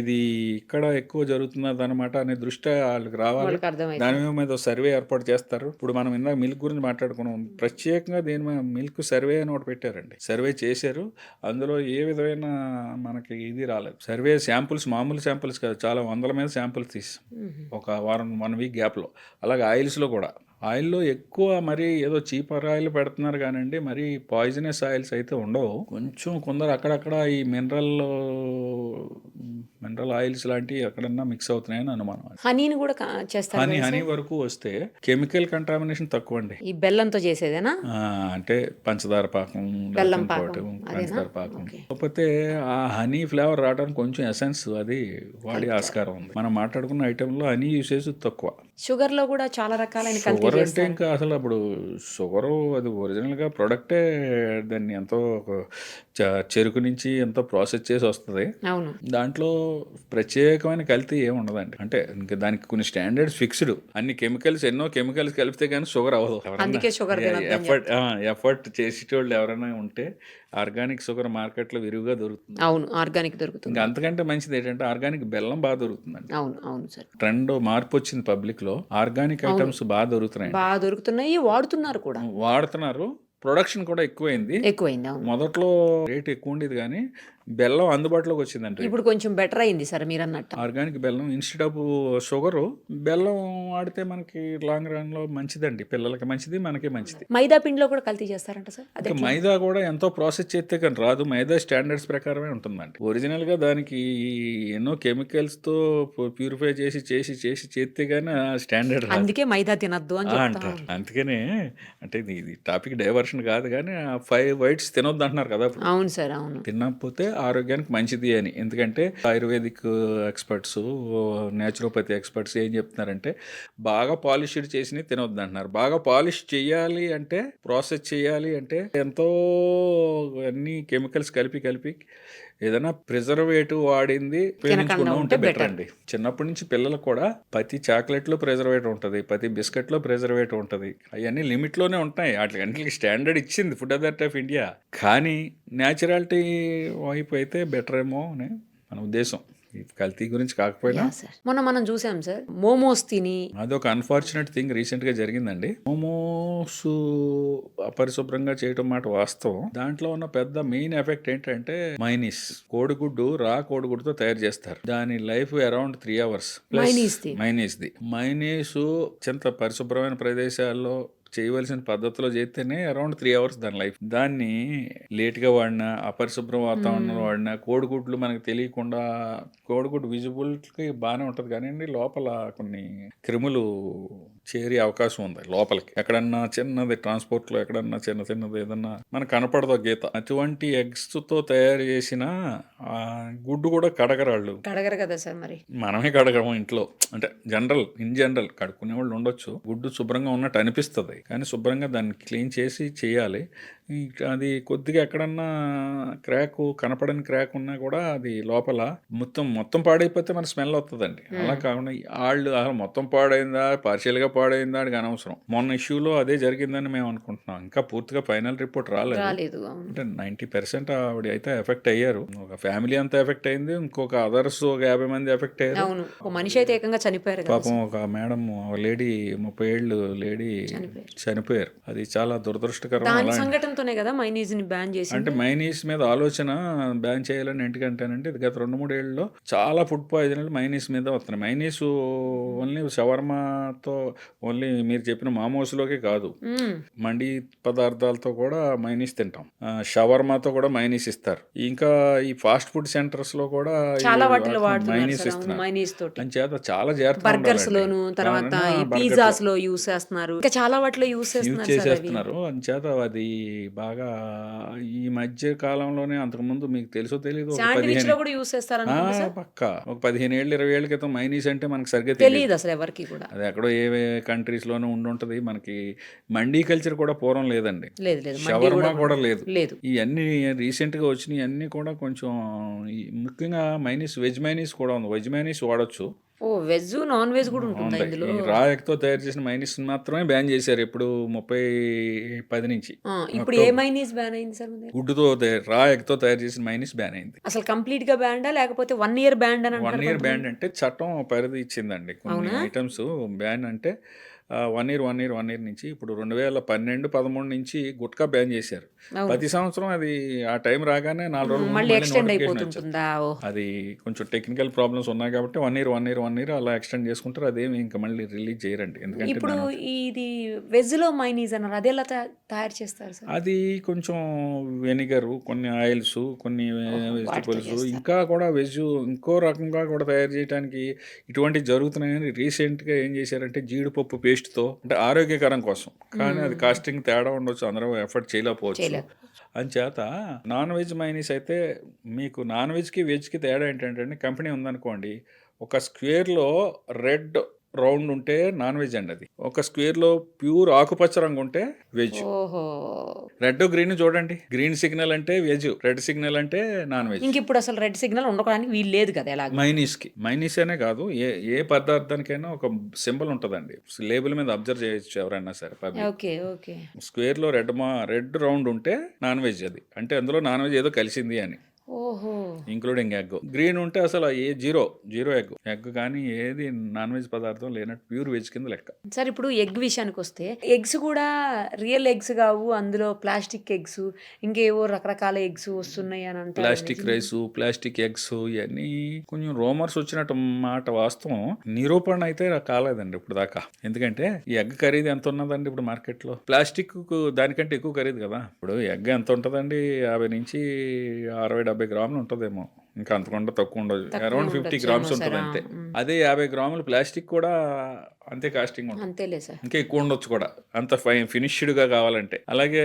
ఇది ఇక్కడ ఎక్కువ జరుగుతున్నది అనమాట అనే దృష్టి వాళ్ళకి రావాలి. దాని మీద సర్వే ఏర్పాటు చేస్తారు. ఇప్పుడు మనం ఇందాక మిల్క్ గురించి మాట్లాడుకున్నాం, ప్రత్యేకంగా దేని మీద మిల్క్ సర్వే అని ఒకటి పెట్టారండి. సర్వే చేశారు, అందులో ఏ విధమైన మనకి ఇది రాలేదు. సర్వే శాంపుల్స్, మామూలు శాంపుల్స్ కాదు, చాలా వందల మీద శాంపుల్స్ తీసి ఒక 1 week గ్యాప్లో. అలాగే ఆయిల్స్లో కూడా, ఆయిల్లో ఎక్కువ మరి ఏదో చీపర్ ఆయిల్ పెడుతున్నారు కానండి, మరి పాయిజనస్ ఆయిల్స్ అయితే ఉండవు. కొంచెం కొందరు అక్కడక్కడ ఈ మినరల్ మినరల్ ఆయిల్స్ లాంటివి ఎక్కడన్నా మిక్స్ అవుతున్నాయని అనుమానం. హనీని కూడా చేస్తారు కదా హనీ సార్? వరకు వస్తే కెమికల్ కంటామినేషన్ తక్కువ అండి. ఈ బెల్లంతో చేసేదేనా? అంటే పంచదార పాకం, బెల్లం లేకపోతే పాకం ఇంకోటి అదేనా? పంచదార పాకం. ఓకే. కాకపోతే ఆ హనీ ఫ్లేవర్ రావడానికి కొంచెం ఎసెన్స్ అది వాడి ఆస్కారం ఉంది. మనం మాట్లాడుకున్న ఐటెంలో హనీ యూసేజ్ తక్కువ. షుగర్ లో కూడా చాలా రకాలైన కల్తీ షుగర్ అంటే చేస్తారు. ఇంకా అసలు అప్పుడు షుగరు అది ఒరిజినల్గా ప్రొడక్టే, దాన్ని ఎంతో చెరుకు నుంచి ఎంతో ప్రాసెస్ చేసి వస్తుంది. అవును. దాంట్లో ప్రత్యేకమైన కల్తీ ఏమి ఉండదండి. అంటే ఇంకా దానికి కొన్ని స్టాండర్డ్స్ ఫిక్స్డ్. అన్ని కెమికల్స్, ఎన్నో కెమికల్స్ కలిపితే కానీ షుగర్ అవ్వదు. అందుకే షుగర్ తినొద్దని ఎఫర్ట్ చేసేటోళ్ళు ఎవరైనా ఉంటే ఆర్గానిక్ షుగర్ మార్కెట్లో విరివిగా దొరుకుతుంది. అవును, ఆర్గానిక్ దొరుకుతుంది. ఇంకా అంతకంటే మంచిది ఏంటంటే ఆర్గానిక్ బెల్లం బాగా దొరుకుతుందండి. అవును అవును సార్, ట్రెండ్ మార్పు వచ్చింది పబ్లిక్ లో, ఆర్గానిక్ ఐటమ్స్ బాగా దొరుకుతున్నాయి, బాగా దొరుకుతున్నాయి, వాడుతున్నారు కూడా, వాడుతున్నారు. ప్రొడక్షన్ కూడా ఎక్కువైంది. ఎక్కువైంది. అవును, మొదట్లో రేట్ ఎక్కువ ఉండేది కానీ బెల్లం అందుబాటులోకి వచ్చిందండి. ఇప్పుడు కొంచెం బెటర్ అయింది సార్ మీరు అన్నట్టు. ఆర్గానిక్ బెల్లం ఇన్స్టెడ్ ఆఫ్ షుగరు, బెల్లం వాడితే మనకి లాంగ్ రన్ లో మంచిదండి. పిల్లలకి మంచిది, మనకి మంచిది. మైదా పిండిలో కూడా కల్తీ చేస్తారంట సార్? అదే ఇంకా మైదా కూడా ఎంతో ప్రాసెస్ చేస్తే కానీ రాదు. మైదా స్టాండర్డ్స్ ప్రకారమే ఉంటుందండి. ఒరిజినల్ గా దానికి ఎన్నో కెమికల్స్ తో ప్యూరిఫై చేసి చేసి చేసి చేస్తే గానీ స్టాండర్డ్ రాదు. అందుకే మైదా తినద్దు అని అంటారు. అందుకనే అంటే ఇది టాపిక్ డైవర్షన్ కాదు కానీ 5 వైట్స్ తినొద్దు అంటున్నారు కదా. అవును సార్, అవును. తినకపోతే ఆరోగ్యానికి మంచిది అని. ఎందుకంటే ఆయుర్వేదిక్ ఎక్స్పర్ట్స్, న్యాచురోపతి ఎక్స్పర్ట్స్ ఏం చెప్తున్నారంటే బాగా పాలిష్డ్ చేసినవి తినొద్దు అంటున్నారు. బాగా పాలిష్ చేయాలి అంటే, ప్రాసెస్ చేయాలి అంటే ఎంతో అన్ని కెమికల్స్ కలిపి ఏదైనా ప్రిజర్వేటివ్ వాడింది ఉపయోగించుకున్నా ఉంటే బెటర్ అండి. చిన్నప్పటి నుంచి పిల్లలకు కూడా ప్రతి చాక్లెట్లో ప్రిజర్వేటివ్ ఉంటుంది, ప్రతి బిస్కెట్లో ప్రిజర్వేటివ్ ఉంటుంది. అవన్నీ లిమిట్లోనే ఉంటాయి. వాటికి స్టాండర్డ్ ఇచ్చింది ఫుడ్ అథారిటీ ఆఫ్ ఇండియా. కానీ న్యాచురాలిటీ వైపు అయితే బెటర్ ఏమో అని మన ఉద్దేశం. ఈ కల్తీ గురించి కాకపోయినా మొన్న మనం చూసాం సార్, మోమోస్ తిని అదొక అన్ఫార్చునేట్ థింగ్ రీసెంట్ గా జరిగిందండి. మోమోస్ అపరిశుభ్రంగా చేయటం మాట వాస్తవం. దాంట్లో ఉన్న పెద్ద మెయిన్ ఎఫెక్ట్ ఏంటంటే మైనీస్. కోడిగుడ్డు, రా కోడిగుడ్డుతో తయారు చేస్తారు. దాని లైఫ్ అరౌండ్ 3 hours. మైనీస్ అత్యంత పరిశుభ్రమైన ప్రదేశాల్లో చేయవలసిన పద్ధతిలో చేస్తేనే అరౌండ్ 3 hours దాని లైఫ్. దాన్ని లేట్గా వాడినా, అపరిశుభ్రం వాతావరణంలో వాడినా, కోడిగుడ్లు మనకు తెలియకుండా, కోడిగుడ్డు విజిబుల్కి బాగానే ఉంటుంది కానీ లోపల కొన్ని క్రిములు చేరే అవకాశం ఉంది లోపలికి. ఎక్కడన్నా చిన్నది ట్రాన్స్పోర్ట్లో ఎక్కడన్నా చిన్నది ఏదన్నా మనకు కనపడదో గీత. అటువంటి ఎగ్స్తో తయారు చేసిన గుడ్డు కూడా కడగరాళ్ళు. కడగరు కదా సార్? మరి మనమే కడగము ఇంట్లో. అంటే ఇన్ జనరల్ కడుక్కునే వాళ్ళు ఉండొచ్చు. గుడ్డు శుభ్రంగా ఉన్నట్టు అనిపిస్తుంది కానీ శుభ్రంగా దాన్ని క్లీన్ చేసి చేయాలి. అది కొద్దిగా ఎక్కడన్నా కనపడని క్రాక్ ఉన్నా కూడా అది లోపల మొత్తం పాడైపోతే మన స్మెల్ వస్తుందండి. అలా కాకుండా వాళ్ళు మొత్తం పాడైందా, పార్షియల్గా పాడైందా అని అనవసరం. మొన్న ఇష్యూలో అదే జరిగిందని మేము అనుకుంటున్నాం. ఇంకా పూర్తిగా ఫైనల్ రిపోర్ట్ రాలేదు. అంటే 90% ఆవిడ అయితే ఎఫెక్ట్ అయ్యారు. ఒక ఫ్యామిలీ అంతా ఎఫెక్ట్ అయింది, ఇంకొక అదర్స్ ఒక 50 మంది ఎఫెక్ట్ అయ్యారు. ఒక మనిషి అయితే ఏకంగా చనిపోయారు. పాపం ఒక మేడం, లేడీ 30 ఏళ్ళు లేడీ చనిపోయారు. అది చాలా దురదృష్టకరం. సంఘటనతోనే కదా మైనీస్ ని బ్యాన్ చేసి. అంటే మైనీస్ మీద ఆలోచన బ్యాన్ చేయాలని ఎందుకంటేనంటే ఇది గత 2-3 ఏళ్ళలో చాలా ఫుడ్ పాయిజన్లు మైనీస్ మీద వస్తున్నాయి. మైనీస్ ఓన్లీ షవర్మాతో, ఓన్లీ మీరు చెప్పిన మామోస్లోకే కాదు, మండి పదార్థాలతో కూడా మైనీస్ తింటాం. షవర్మాతో కూడా మైనీస్ ఇస్తారు. ఇంకా ఈ ఫాస్ట్ ఫుడ్ సెంటర్స్ లో కూడా మైనీస్ ఇస్తున్నారు. అంచేత చాలా జాగ్రత్తగా బర్గర్స్ లోను, తర్వాత ఈ పిజ్జాస్ లో యూస్ చేస్తున్నారు, ఇంకా చాలా వాటిలో యూస్ చేసేస్తున్నారు. అంచేత అది బాగా ఈ మధ్య కాలంలోనే, అంతకుముందు మీకు తెలుసో తెలీదు, పక్క ఒక 15 ఏళ్ళు 20 ఏళ్ళ క్రితం మైనీస్ అంటే మనకు సరిగ్గా తెలియదు అసలు ఎవరికి కూడా. అది ఎక్కడో ఏ కంట్రీస్ లోనూ ఉండుంటది. మనకి మండీ కల్చర్ కూడా పూర్వం లేదండి. షవర్మా కూడా లేదు. ఇవన్నీ రీసెంట్ గా వచ్చినాయి. అన్ని కూడా కొంచెం ముఖ్యంగా మైనీస్, వెజ్ మైనీస్ కూడా ఉంది. వెజ్ మైనీస్ వాడొచ్చు. వెజ్ నాన్ వెజ్ కూడా ఉంటుంది ఇందులో. రా ఎగ్తో తయారు చేసిన మైనీస్ మాత్రమే బ్యాన్ చేశారు ఇప్పుడు 30-10 నుంచి. ఇప్పుడు ఏ మైనీస్ బ్యాన్ అయింది సార్? గుడ్డుతో రా ఎగ్తో తయారు చేసిన మైనీస్ బ్యాన్ అయింది. అసలు కంప్లీట్ గా బ్యాన్ లేకపోతే 1 year బ్యాన్ అని? 1 year బ్యాన్ అంటే చట్టం పరిధి ఇచ్చిందండి. కొన్ని ఐటమ్స్ బ్యాన్ అంటే 1 ఇయర్ నుంచి ఇప్పుడు 2012-13 నుంచి గుట్కా బ్యాన్ చేశారు. ప్రతి సంవత్సరం అది ఆ టైం రాగానే 4 రోజులు మళ్ళీ ఎక్స్టెండ్ నోటిఫికేషన్ వచ్చేది. అయిపోతుంటుందా? ఓ అది కొంచెం టెక్నికల్ ప్రాబ్లమ్స్ ఉన్నాయి కాబట్టి 1 ఇయర్ అలా ఎక్స్టెండ్ చేసుకుంటారు. అదేమి ఇంకా మళ్ళీ రిలీజ్ చేయరండి. ఎందుకంటే ఇప్పుడు ఇది వెజ్ లో మైనీస్ అన్నారు, అది ఎలా తయారు చేస్తారు సార్? అది కొంచెం వెనిగరు, కొన్ని ఆయిల్స్, కొన్ని వాటితో వెజిటబుల్స్, చేస్తారు. ఇంకా కూడా వెజ్ ఇంకో రకంగా కూడా తయారు చేయడానికి ఇటువంటివి జరుగుతున్నాయని రీసెంట్గా ఏం చేశారంటే జీడిపప్పు పేస్ట్తో, అంటే ఆరోగ్యకరం కోసం, కానీ అది కాస్టింగ్ తేడా ఉండొచ్చు, అందరూ ఎఫర్ట్ చేయలేకపోవచ్చు. అంచేత నాన్ వెజ్ మైనీస్ అయితే మీకు నాన్ వెజ్కి వెజ్కి తేడా ఏంటంటే, కంపెనీ ఉందనుకోండి, ఒక స్క్వేర్లో రెడ్ రౌండ్ ఉంటే నాన్ వెజ్ అండి. అది ఒక స్క్వేర్లో ప్యూర్ ఆకుపచ్చ రంగు ఉంటే వెజ్. ఓహో, రెడ్ గ్రీన్ చూడండి, గ్రీన్ సిగ్నల్ అంటే వెజ్, రెడ్ సిగ్నల్ అంటే నాన్ వెజ్. ఇంక ఇప్పుడు అసలు రెడ్ సిగ్నల్ ఉండడానికి వీలు లేదు కదా ఎలాగ? మైనీస్ అనే కాదు, ఏ పదార్థానికైనా ఒక సింబల్ ఉంటుందండి, లేబుల్ మీద అబ్జర్వ్ చేయొచ్చు ఎవరైనా సరే. Okay okay. స్క్వేర్ లో రెడ్ రౌండ్ ఉంటే నాన్ వెజ్, అది అంటే అందులో నాన్ వెజ్ ఏదో కలిసింది అని, ఓహో, ఇంక్లూడింగ్ ఎగ్. గ్రీన్ ఉంటే అసలు జీరో ఎగ్ కానీ ఏది నాన్ వెజ్ పదార్థం లేనట్టు ప్యూర్ వెజ్ కింద లెక్క. సార్ ఇప్పుడు ఎగ్ విషయానికి వస్తే, ఎగ్స్ కూడా రియల్ ఎగ్స్ కావు, అందులో ప్లాస్టిక్ ఎగ్స్, ఇంకేవో రకరకాల ఎగ్స్ వస్తున్నాయి అని అంటారు. ప్లాస్టిక్ రైస్, ప్లాస్టిక్ ఎగ్స్, ఇవన్నీ కొంచెం రోమర్స్ వచ్చినట్టు మాట. వాస్తవం నిరూపణ అయితే కాలేదండి ఇప్పుడు దాకా. ఎందుకంటే ఈ ఎగ్ ఖరీదు ఎంత ఉన్నదండి ఇప్పుడు మార్కెట్లో? ప్లాస్టిక్ దానికంటే ఎక్కువ ఖరీదు కదా. ఇప్పుడు ఎగ్ ఎంత ఉంటుందండి? 50 నుంచి 60-70 గ్రాములు ఉంటుందేమో, ఇంకా అంతకుండా తక్కువ ఉండదు. అరౌండ్ 50 గ్రామ్స్ ఉంటుంది అంతే. అదే 50 గ్రాములు ప్లాస్టిక్ కూడా అంతే కాస్టింగ్ ఉంటుంది, అంతేలే సార్, ఇంకా ఎక్కువ ఉండొచ్చు కూడా, అంత ఫినిష్డ్గా కావాలంటే. అలాగే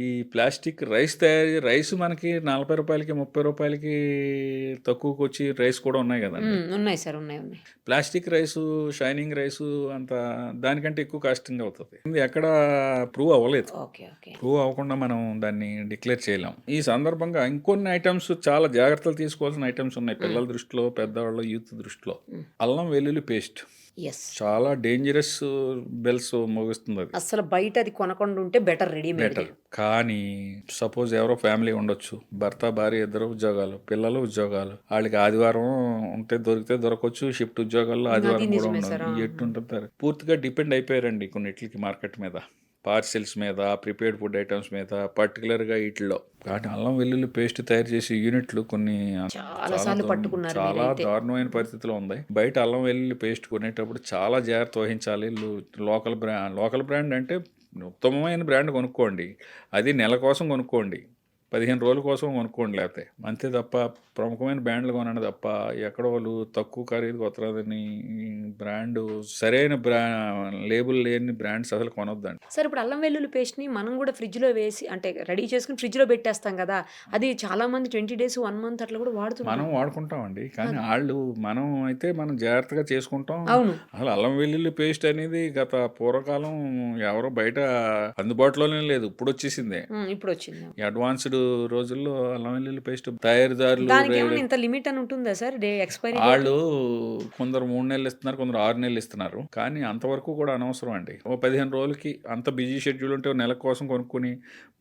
ఈ ప్లాస్టిక్ రైస్ మనకి 40 రూపాయలకి 30 రూపాయలకి తక్కువకి వచ్చి రైస్ కూడా ఉన్నాయి కదండి. ఉన్నాయి సార్, ఉన్నాయి. ప్లాస్టిక్ రైసు, షైనింగ్ రైసు అంత దానికంటే ఎక్కువ కాస్టింగ్ అవుతుంది. ఇది ఎక్కడ ప్రూవ్ అవ్వలేదు. ప్రూవ్ అవ్వకుండా మనం దాన్ని డిక్లేర్ చేయలేం. ఈ సందర్భంగా ఇంకొన్ని ఐటమ్స్ చాలా జాగ్రత్తలు తీసుకోవాల్సిన ఐటమ్స్ ఉన్నాయి పిల్లల దృష్టిలో, పెద్దవాళ్ళ యూత్ దృష్టిలో. అల్లం వెల్లుల్లి పేస్ట్ చాలా డేంజరస్ బెల్స్ మోగిస్తుంది. అది అసలు బయట అది కొనకుండా ఉంటే బెటర్. కానీ సపోజ్ ఎవరో ఫ్యామిలీ ఉండొచ్చు, భర్త భార్య ఇద్దరు ఉద్యోగాలు, పిల్లలు ఉద్యోగాలు, వాళ్ళకి ఆదివారం ఉంటే దొరికితే దొరకవచ్చు, షిఫ్ట్ ఉద్యోగాల్లో ఆదివారం కూడా ఉండదు. ఎట్టుంటారు, పూర్తిగా డిపెండ్ అయిపోయారండి కొన్నిటికి మార్కెట్ మీద, పార్సిల్స్ మీద, ప్రిపేర్డ్ ఫుడ్ ఐటమ్స్ మీద, పర్టికులర్గా వీటిలో. కానీ అల్లం వెల్లుల్లి పేస్ట్ తయారు చేసే యూనిట్లు కొన్ని చాలా దారుణమైన పరిస్థితిలో ఉంది. బయట అల్లం వెల్లుల్లి పేస్ట్ కొనేటప్పుడు చాలా జాగ్రత్త వహించాలి. లోకల్ బ్రాండ్ అంటే ఉత్తమమైన బ్రాండ్ కొనుక్కోండి, అది నెల కోసం కొనుక్కోండి, 15 రోజుల కోసం కొనుక్కోండి, లేకపోతే అంతే తప్ప ప్రముఖమైన బ్రాండ్లు కొనండి తప్ప ఎక్కడో వాళ్ళు తక్కువ ఖరీదు కొత్తదని బ్రాండ్, సరైన లేబుల్ లేని బ్రాండ్స్ అసలు కొనొద్దండి. సార్ ఇప్పుడు అల్లం వెల్లుల్లి పేస్ట్ని మనం కూడా ఫ్రిడ్జ్లో వేసి, అంటే రెడీ చేసుకుని ఫ్రిడ్జ్లో పెట్టేస్తాం కదా, అది చాలా మంది 20 days 1 month అట్లా కూడా వాడుతున్నారు. మనం వాడుకుంటామండి, కానీ మనం అయితే మనం జాగ్రత్తగా చేసుకుంటాం. అసలు అల్లం వెల్లుల్లి పేస్ట్ అనేది గత పూర్వకాలం ఎవరో బయట అందుబాటులోనే లేదు, ఇప్పుడు వచ్చేసిందే. ఇప్పుడు వచ్చింది. అడ్వాన్స్డ్ రోజుల్లో అల్లం వెల్లుల్లి పేస్ట్ తయారీదారులు ఇంత లిమిట్ అని ఉంటుందా సార్? ఎక్స్పైరీ వాళ్ళు కొందరు 3 నెలలు ఇస్తున్నారు, కొందరు 6 నెలలు ఇస్తున్నారు, కానీ అంతవరకు కూడా అనవసరం అండి. 15 రోజులకి అంత బిజీ షెడ్యూల్ ఉంటే నెల కోసం కొనుక్కొని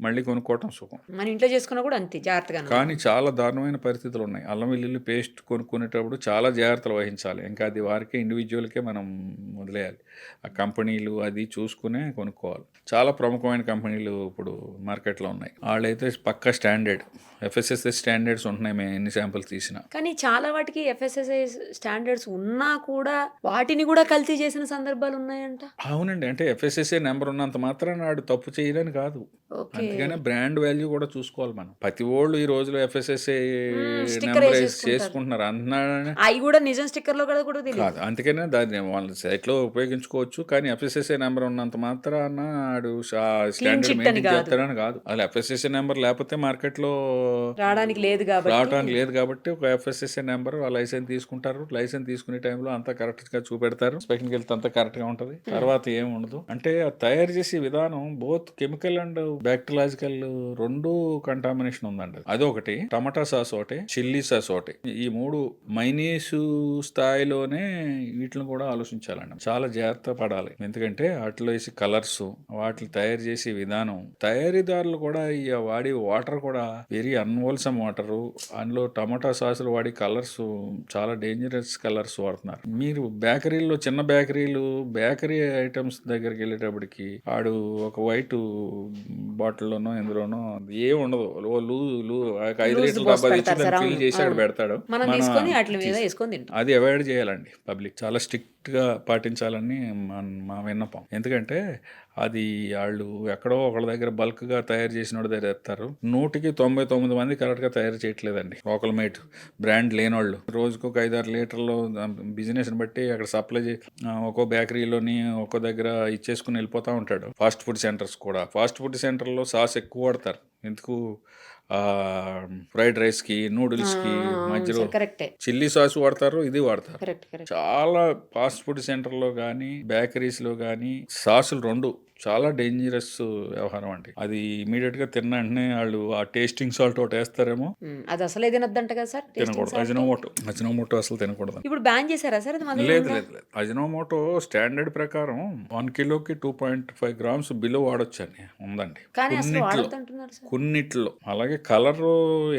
మళ్ళీ కొనుక్కోవటం సుఖం. మన ఇంట్లో చేసుకున్నా కూడా అంతే జాగ్రత్తగా. కానీ చాలా దారుణమైన పరిస్థితులు ఉన్నాయి. అల్లం వెల్లుల్లి పేస్ట్ కొనుక్కునేటప్పుడు చాలా జాగ్రత్తలు వహించాలి. ఇంకా అది వారికే, ఇండివిజువల్కే మనం వదిలేయాలి. ఆ కంపెనీలు అది చూసుకునే కొనుక్కోవాలి. చాలా ప్రముఖమైన కంపెనీలు ఇప్పుడు మార్కెట్లో ఉన్నాయి. వాళ్ళైతే పక్కా స్టాండర్డ్ FSSAI స్టాండర్డ్స్ ఉంటున్నాయి, మేము ఎన్ని శాంపుల్స్ తీసినా. కానీ చాలా వాటికి FSSAI స్టాండర్డ్స్ ఉన్నా కూడా వాటిని కూడా కల్తీ చేసిన సందర్భాలు ఉన్నాయంట. అవునండి, అంటే FSSAI నెంబర్ ఉన్నంత మాత్రం నాడు తప్పు చేయలేని కాదు, అందుకనే బ్రాండ్ వాల్యూ కూడా చూసుకోవాలి మనం. ప్రతి వాళ్ళు ఈ రోజులో FSSAI నెంబర్ చేసుకుంటున్నారు అంటున్నాడు, అవి కూడా నిజం స్టిక్కర్ లో కూడా కాదు. అందుకనే దాన్ని వాళ్ళ సైట్ లో ఉపయోగించుకోవచ్చు, కానీ FSSAI నెంబర్ ఉన్నంత మాత్రాన స్టాండర్డ్ మెయింటైన్ చేస్తాడని కాదు. అలా FSSAI నెంబర్ లేకపోతే మార్కెట్ లో రావడానికి లేదు కాబట్టి ఒక FSSAI నెంబర్ లైసెన్స్ తీసుకుంటారు. లైసెన్స్ తీసుకునే టైంలో అంతా కరెక్ట్ గా చూపెడతారు, ఇన్స్పెక్షన్కి వెళ్తే అంతా కరెక్ట్ గా ఉంటది. తర్వాత ఏమి ఉండదు. అంటే తయారు చేసే విధానం both chemical and bacteriological 2 contamination ఉందండి. అదొకటి, టమాటా సాస్ ఒకటి, చిల్లీ సాస్ ఒకటి. ఈ 3 మైనీసు స్థాయిలోనే వీటిని కూడా ఆలోచించాలండి. చాలా జాగ్రత్త పడాలి. ఎందుకంటే వాటిలో వేసి కలర్స్, వాటిని తయారు చేసే విధానం, తయారీదారులు కూడా ఈ వాడి వాటర్ కూడా వెరీ అన్హోల్సమ్ వాటర్. అందులో టమాటా సాసులు వాడి కలర్స్ చాలా డేంజరస్ కలర్స్ వాడుతున్నారు. మీరు బేకరీలో, చిన్న బేకరీ ఐటమ్స్ దగ్గరికి వెళ్ళేటప్పటికి ఆడు ఒక వైట్ బాటిల్లోనో ఎందులోనో ఏం ఉండదు, లూ 5 లీటర్ల డబ్బా తెచ్చి దాన్ని ఫిల్ చేసి ఆడు పెడతాడు. మనం తీసుకొని వాటి మీద వేసుకొని తింటాం. అది అవాయిడ్ చేయాలండి. పబ్లిక్ చాలా స్ట్రిక్ట్గా పాటించాలని మా విన్నపం. ఎందుకంటే అది వాళ్ళు ఎక్కడో ఒకళ్ళ దగ్గర బల్క్గా తయారు చేసిన వాడు దగ్గర తెస్తారు. 199 మంది కరెక్ట్గా తయారు చేయట్లేదండి. లోకల్ మేడ్ బ్రాండ్ లేనోళ్ళు రోజుకు ఒక 5-6 లీటర్లు బిజినెస్ని బట్టి అక్కడ సప్లై ఒక్కో బేకరీలోని ఒక్కో దగ్గర ఇచ్చేసుకుని వెళ్ళిపోతూ ఉంటాడు. ఫాస్ట్ ఫుడ్ సెంటర్స్ కూడా, ఫాస్ట్ ఫుడ్ సెంటర్లో సాస్ ఎక్కువ వాడతారు. ఎందుకు? ఫ్రైడ్ రైస్కి, నూడిల్స్కి మధ్యలో చిల్లీ సాస్ వాడతారు, ఇది వాడతారు. చాలా ఫాస్ట్ ఫుడ్ సెంటర్లో కానీ బేకరీస్లో కానీ సాసులు 2 చాలా డేంజరస్ వ్యవహారం అండి. అది ఇమీడియట్ గా తిన్న వెంటనే వాళ్ళు ఆ టేస్టింగ్ సాల్ట్ ఒకటి వేస్తారేమో, అది అసలే తినొద్దంట కదా సార్. తినకూడదు. అజినోమోటో అసలు తినకూడదు. ఇప్పుడు బ్యాన్ చేశారా సార్? లేదు. అజినోమోటో స్టాండర్డ్ ప్రకారం 1 కిలోకి 2.5 గ్రామ్స్ బిలో వాడొచ్చు అని ఉందండి కొన్నిట్లో. అలాగే కలర్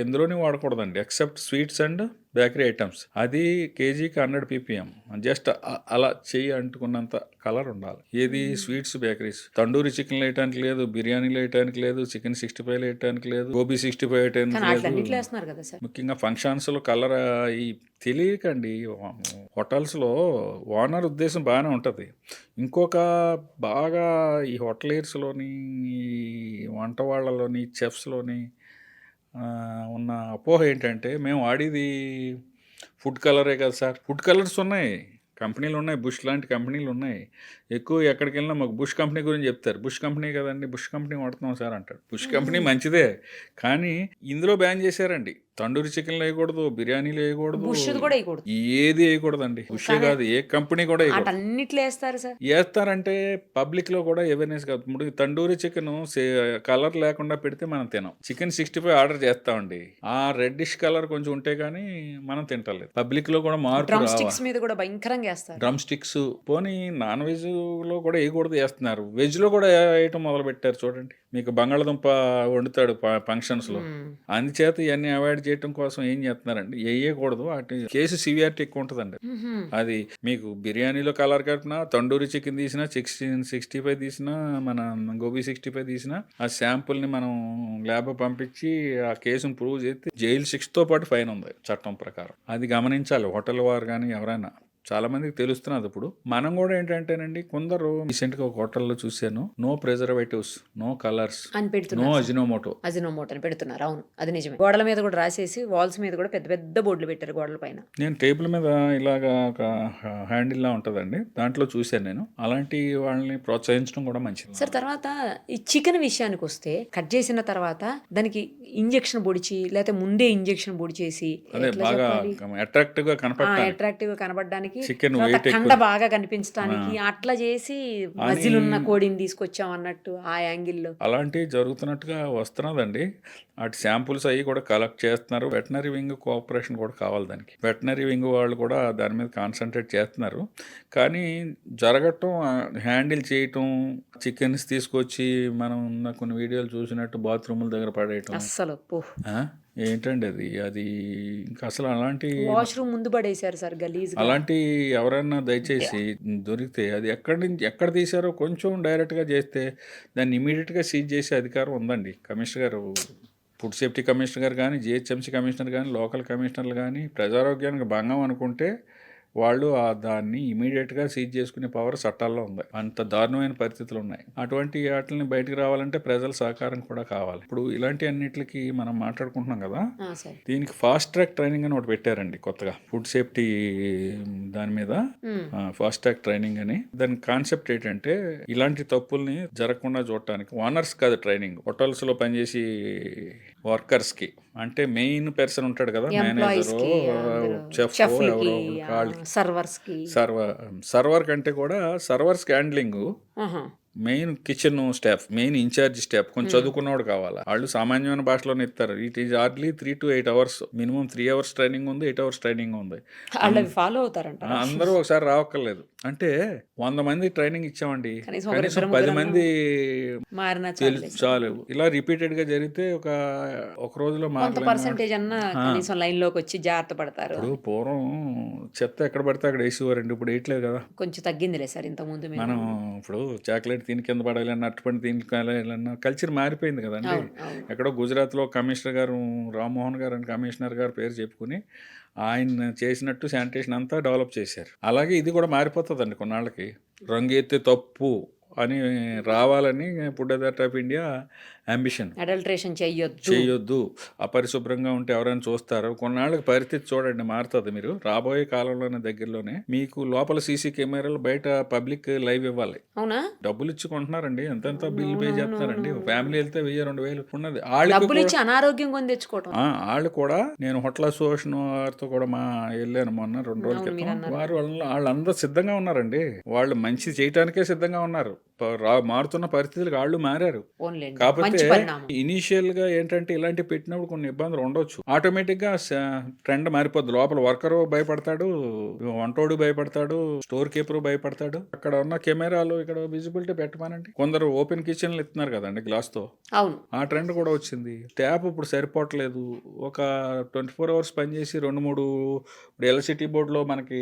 ఎందులోని వాడకూడదండి except sweets and bakery items. అది కేజీకి 100 ppm. జస్ట్ అలా చెయ్యి అంటుకున్నంత కలర్ ఉండాలి. ఏది? Sweets, bakeries. తండూరి చికెన్ వేయటానికి లేదు, బిర్యానీలు వేయటానికి లేదు, చికెన్ 65 వేయటానికి లేదు, గోబీ 65 వేయటానికి లేదు. ముఖ్యంగా ఫంక్షన్స్ లో కలర్ ఈ తెలియకండి. హోటల్స్లో ఓనర్ ఉద్దేశం బాగానే ఉంటుంది. ఇంకొక బాగా ఈ హోటలియర్స్లోని, ఈ వంట వాళ్ళలోని, చెఫ్స్లోని ఉన్న అపోహ ఏంటంటే, మేము వాడేది ఫుడ్ కలరే కదా సార్. ఫుడ్ కలర్స్ ఉన్నాయి, కంపెనీలు ఉన్నాయి, బుష్ లాంటి కంపెనీలు ఉన్నాయి. ఎక్కువ ఎక్కడికి వెళ్ళినా మాకు బుష్ కంపెనీ గురించి చెప్తారు. బుష్ కంపెనీ కదండి, బుష్ కంపెనీ వాడుతున్నాం సార్ అంటాడు. బుష్ కంపెనీ మంచిదే, కానీ ఇందులో బ్యాన్ చేశారండి. తండూరి చికెన్లు వేయకూడదు, బిర్యానీలు వేయకూడదు, ఏది వేయకూడదండి. బుషే కాదు, ఏ కంపెనీ కూడా వేస్తారంటే పబ్లిక్ లో కూడా అవేర్నెస్ కాదు. ఇప్పుడు తండూరి చికెన్ కలర్ లేకుండా పెడితే మనం తినం. చికెన్ 65 ఆర్డర్ చేస్తామండి, ఆ రెడ్డిష్ కలర్ కొంచెం ఉంటే గానీ మనం తింటలేదు. పబ్లిక్ లో కూడా మార్పు రావాలి. డ్రమ్ స్టిక్స్ పోనీ నాన్ వెజ్ లో కూడా వేయకూడదు, వేస్తున్నారు. వెజ్ లో కూడా వేయటం మొదలు పెట్టారు. చూడండి, మీకు బంగాళదుంప వండుతాడు ఫంక్షన్స్ లో, అందుచేత ఇవన్నీ అవాయిడ్ చేయడం కోసం ఏం చేస్తున్నారండి, వేయకూడదు. వాటి కేసు సివియారిటీ ఎక్కువ ఉంటుందండి. అది మీకు బిర్యానీలో కలర్ కట్టినా, తండూరి చికెన్ తీసినా, 65 తీసినా, మన గోబీ 65 తీసినా, ఆ శాంపుల్ ని మనం ల్యాబ్ పంపించి ఆ కేసును ప్రూవ్ చేస్తే జైలు 6తో పాటు ఫైన్ ఉంది చట్టం ప్రకారం. అది గమనించాలి హోటల్ వారు కానీ ఎవరైనా. చాలా మందికి తెలుస్తున్నది. ఇప్పుడు మనం కూడా ఏంటంటేనండి, కొందరు రీసెంట్ గా ఒక హోటల్లో చూశాను, no preservatives, no colours, no Ajinomoto అని పెడుతున్నారు. అవును, అది నిజమే. గోడల మీద కూడా రాసేసి, వాల్స్ మీద కూడా పెద్ద పెద్ద బోర్డులు పెట్టారు గోడల పైన. నేను టేబుల్ మీద ఇలాగా ఒక హ్యాండిల్ లా ఉంటదండి, దాంట్లో చూశాను నేను. అలాంటి వాళ్ళని ప్రోత్సహించడం కూడా మంచిది సార్. తర్వాత ఈ చికెన్ విషయానికి వస్తే, కట్ చేసిన తర్వాత దానికి ఇంజెక్షన్ పొడిచి, లేకపోతే ముందే ఇంజెక్షన్ పొడిచేసి అదే బాగా అట్రాక్టివ్ గా కనపడడానికి, కండ బాగా కనిపించడానికి అట్లా చేసి మజిలున్న కోడిని తీసుకొచ్చాం అన్నట్టు ఆ యాంగిల్లో అలాంటివి జరుగుతున్నట్టుగా వస్తున్నదండి. అటు శాంపుల్స్ అవి కూడా కలెక్ట్ చేస్తున్నారు. వెటనరీ వింగ్ కోఆపరేషన్ కూడా కావాలి దానికి. వెటనరీ వింగ్ వాళ్ళు కూడా దాని మీద కాన్సన్ట్రేట్ చేస్తున్నారు. కానీ జరగటం, హ్యాండిల్ చేయటం, చికెన్స్ తీసుకొచ్చి మనం కొన్ని వీడియోలు చూసినట్టు బాత్రూముల దగ్గర పడేయటం, అస్సలు ఏంటండి అది ఇంకా అసలు అలాంటి వాష్రూమ్ ముందు పడేశారు సార్ గలీజ్. అలాంటి ఎవరైనా దయచేసి దొరికితే అది ఎక్కడ తీశారో కొంచెం డైరెక్ట్గా చేస్తే దాన్ని ఇమీడియట్గా సీజ్ చేసే అధికారం ఉందండి. కమిషనర్ గారు, ఫుడ్ సేఫ్టీ కమిషనర్ గారు కానీ, జిహెచ్ఎంసీ కమిషనర్ కానీ, లోకల్ కమిషనర్లు కానీ ప్రజారోగ్యానికి భంగం అనుకుంటే వాళ్ళు దాన్ని ఇమీడియట్గా సీజ్ చేసుకునే పవర్ చట్టాల్లో ఉంది. అంత దారుణమైన పరిస్థితులు ఉన్నాయి. అటువంటి వాటిని బయటకు రావాలంటే ప్రజల సహకారం కూడా కావాలి. ఇప్పుడు ఇలాంటి అన్నిటికి మనం మాట్లాడుకుంటున్నాం కదా, దీనికి ఫాస్ట్ ట్రాక్ ట్రైనింగ్ అని ఒకటి పెట్టారండి కొత్తగా, ఫుడ్ సేఫ్టీ దాని మీద ఫాస్ట్ ట్రాక్ ట్రైనింగ్ అని. దాని కాన్సెప్ట్ ఏంటంటే, ఇలాంటి తప్పుల్ని జరగకుండా చూడటానికి ఓనర్స్ కాదు ట్రైనింగ్, హోటల్స్ లో పనిచేసి వర్కర్స్ కి, అంటే మెయిన్ పర్సన్ ఉంటాడు కదా, మేనేజర్, చెఫ్, సర్వర్ కంటే కూడా servers handling main kitchen staff, main in charge staff కొంచెం చదువుకున్నవాడు కావాలి. వాళ్ళు సామాన్యమైన భాషలోనే ఇస్తారు. It is hardly 3 to 8 hours, minimum 3 hours training ఉంది, 8 hours ట్రైనింగ్ ఉంది. వాళ్ళు అవి ఫాలో అవుతారంట. అందరూ ఒకసారి రావక్కర్లేదు. అంటే 100 మంది ట్రైనింగ్ ఇచ్చామండి, కనీసం కనీసం ఒకరిద్దరు 10 ముగ్గురన్నా మంది మారినా చాలు. ఇలా రిపీటెడ్ గా జరిగితే ఒక రోజులో కొంత మారలేము. పర్సెంటేజ్ అన్నా కనీసం లైన్ లోకి వచ్చి జాగ్రత్త పడతారు. ఇప్పుడు పూర్వం చెత్త ఎక్కడ పడితే అక్కడ వేసేవారండి, ఇప్పుడు వేయట్లేదు కదా. కొంచెం తగ్గిందిలే సార్ ఇంత ముందు మేము. మనం ఇప్పుడు చాక్లెట్ తిని కింద పడాలన్నా, అట్టుపండి తిని కాలేయాలన్నా కల్చర్ మారిపోయింది కదండి. అవును, అవును. ఎక్కడో గుజరాత్లో కమిషనర్ గారు, రామ్మోహన్ గారు అని కమిషనర్ గారు పేరు చెప్పుకుని ఆయన చేసినట్టు శానిటేషన్ అంతా డెవలప్ చేశారు. అలాగే ఇది కూడా మారిపోతుందండి కొన్నాళ్ళకి. రంగు ఎత్తే తప్పు అని రావాలని food authority of India ambition. Adulteration చేయొద్దు, అపరిశుభ్రంగా ఉంటే ఎవరైనా చూస్తారు. కొన్నాళ్ళకి పరిస్థితి చూడండి మారుతుంది. మీరు రాబోయే కాలంలోనే దగ్గరలోనే మీకు లోపల సీసీ కెమెరాలు, బయట పబ్లిక్ లైవ్ ఇవ్వాలి. అవునా? డబ్బులు ఇచ్చి కొంటున్నారండి, ఎంతెంత బిల్లు పే అవునవును, చేస్తున్నారండి. అవును. ఫ్యామిలీ వెళ్తే 1000-2000 ఉన్నది. డబ్బులు ఇచ్చి అనారోగ్యం కొని తెచ్చుకోవటం. వాళ్ళు కూడా, నేను హోటల్ అసోసియేషన్ వారితో కూడా వెళ్ళాను మొన్న 2 రోజుల అవును, మీరు క్రితం. అన్నారు. వాళ్ళందరూ సిద్ధంగా ఉన్నారండి. వాళ్ళు మంచి చేయటానికే సిద్ధంగా ఉన్నారు. మారుతున్న పరిస్థితులకు వాళ్ళు మారారు. ఓన్లేండి, కాకపోతే మంచి పరిణామం. ఇనీషియల్ గా ఏంటంటే ఇలాంటివి పెట్టినప్పుడు కొన్ని ఇబ్బందులు ఉండొచ్చు. ఆటోమేటిక్ గా ట్రెండ్ మారిపోద్ది. లోపల వర్కరు భయపడతాడు, వంటోడు భయపడతాడు, స్టోర్ కీపర్ భయపడతాడు. అక్కడ ఉన్న కెమెరాలు ఇక్కడ విజిబిలిటీ పెట్టమనండి. కొందరు ఓపెన్ కిచెన్లు ఇస్తున్నారు కదండి గ్లాస్ తో. అవును, ఆ ట్రెండ్ కూడా వచ్చింది. ట్యాప్ ఇప్పుడు సరిపోవట్లేదు. ఒక 24 hours పనిచేసి 2-3 ఇప్పుడు ఎలక్ట్రిసిటీ బోర్డులో మనకి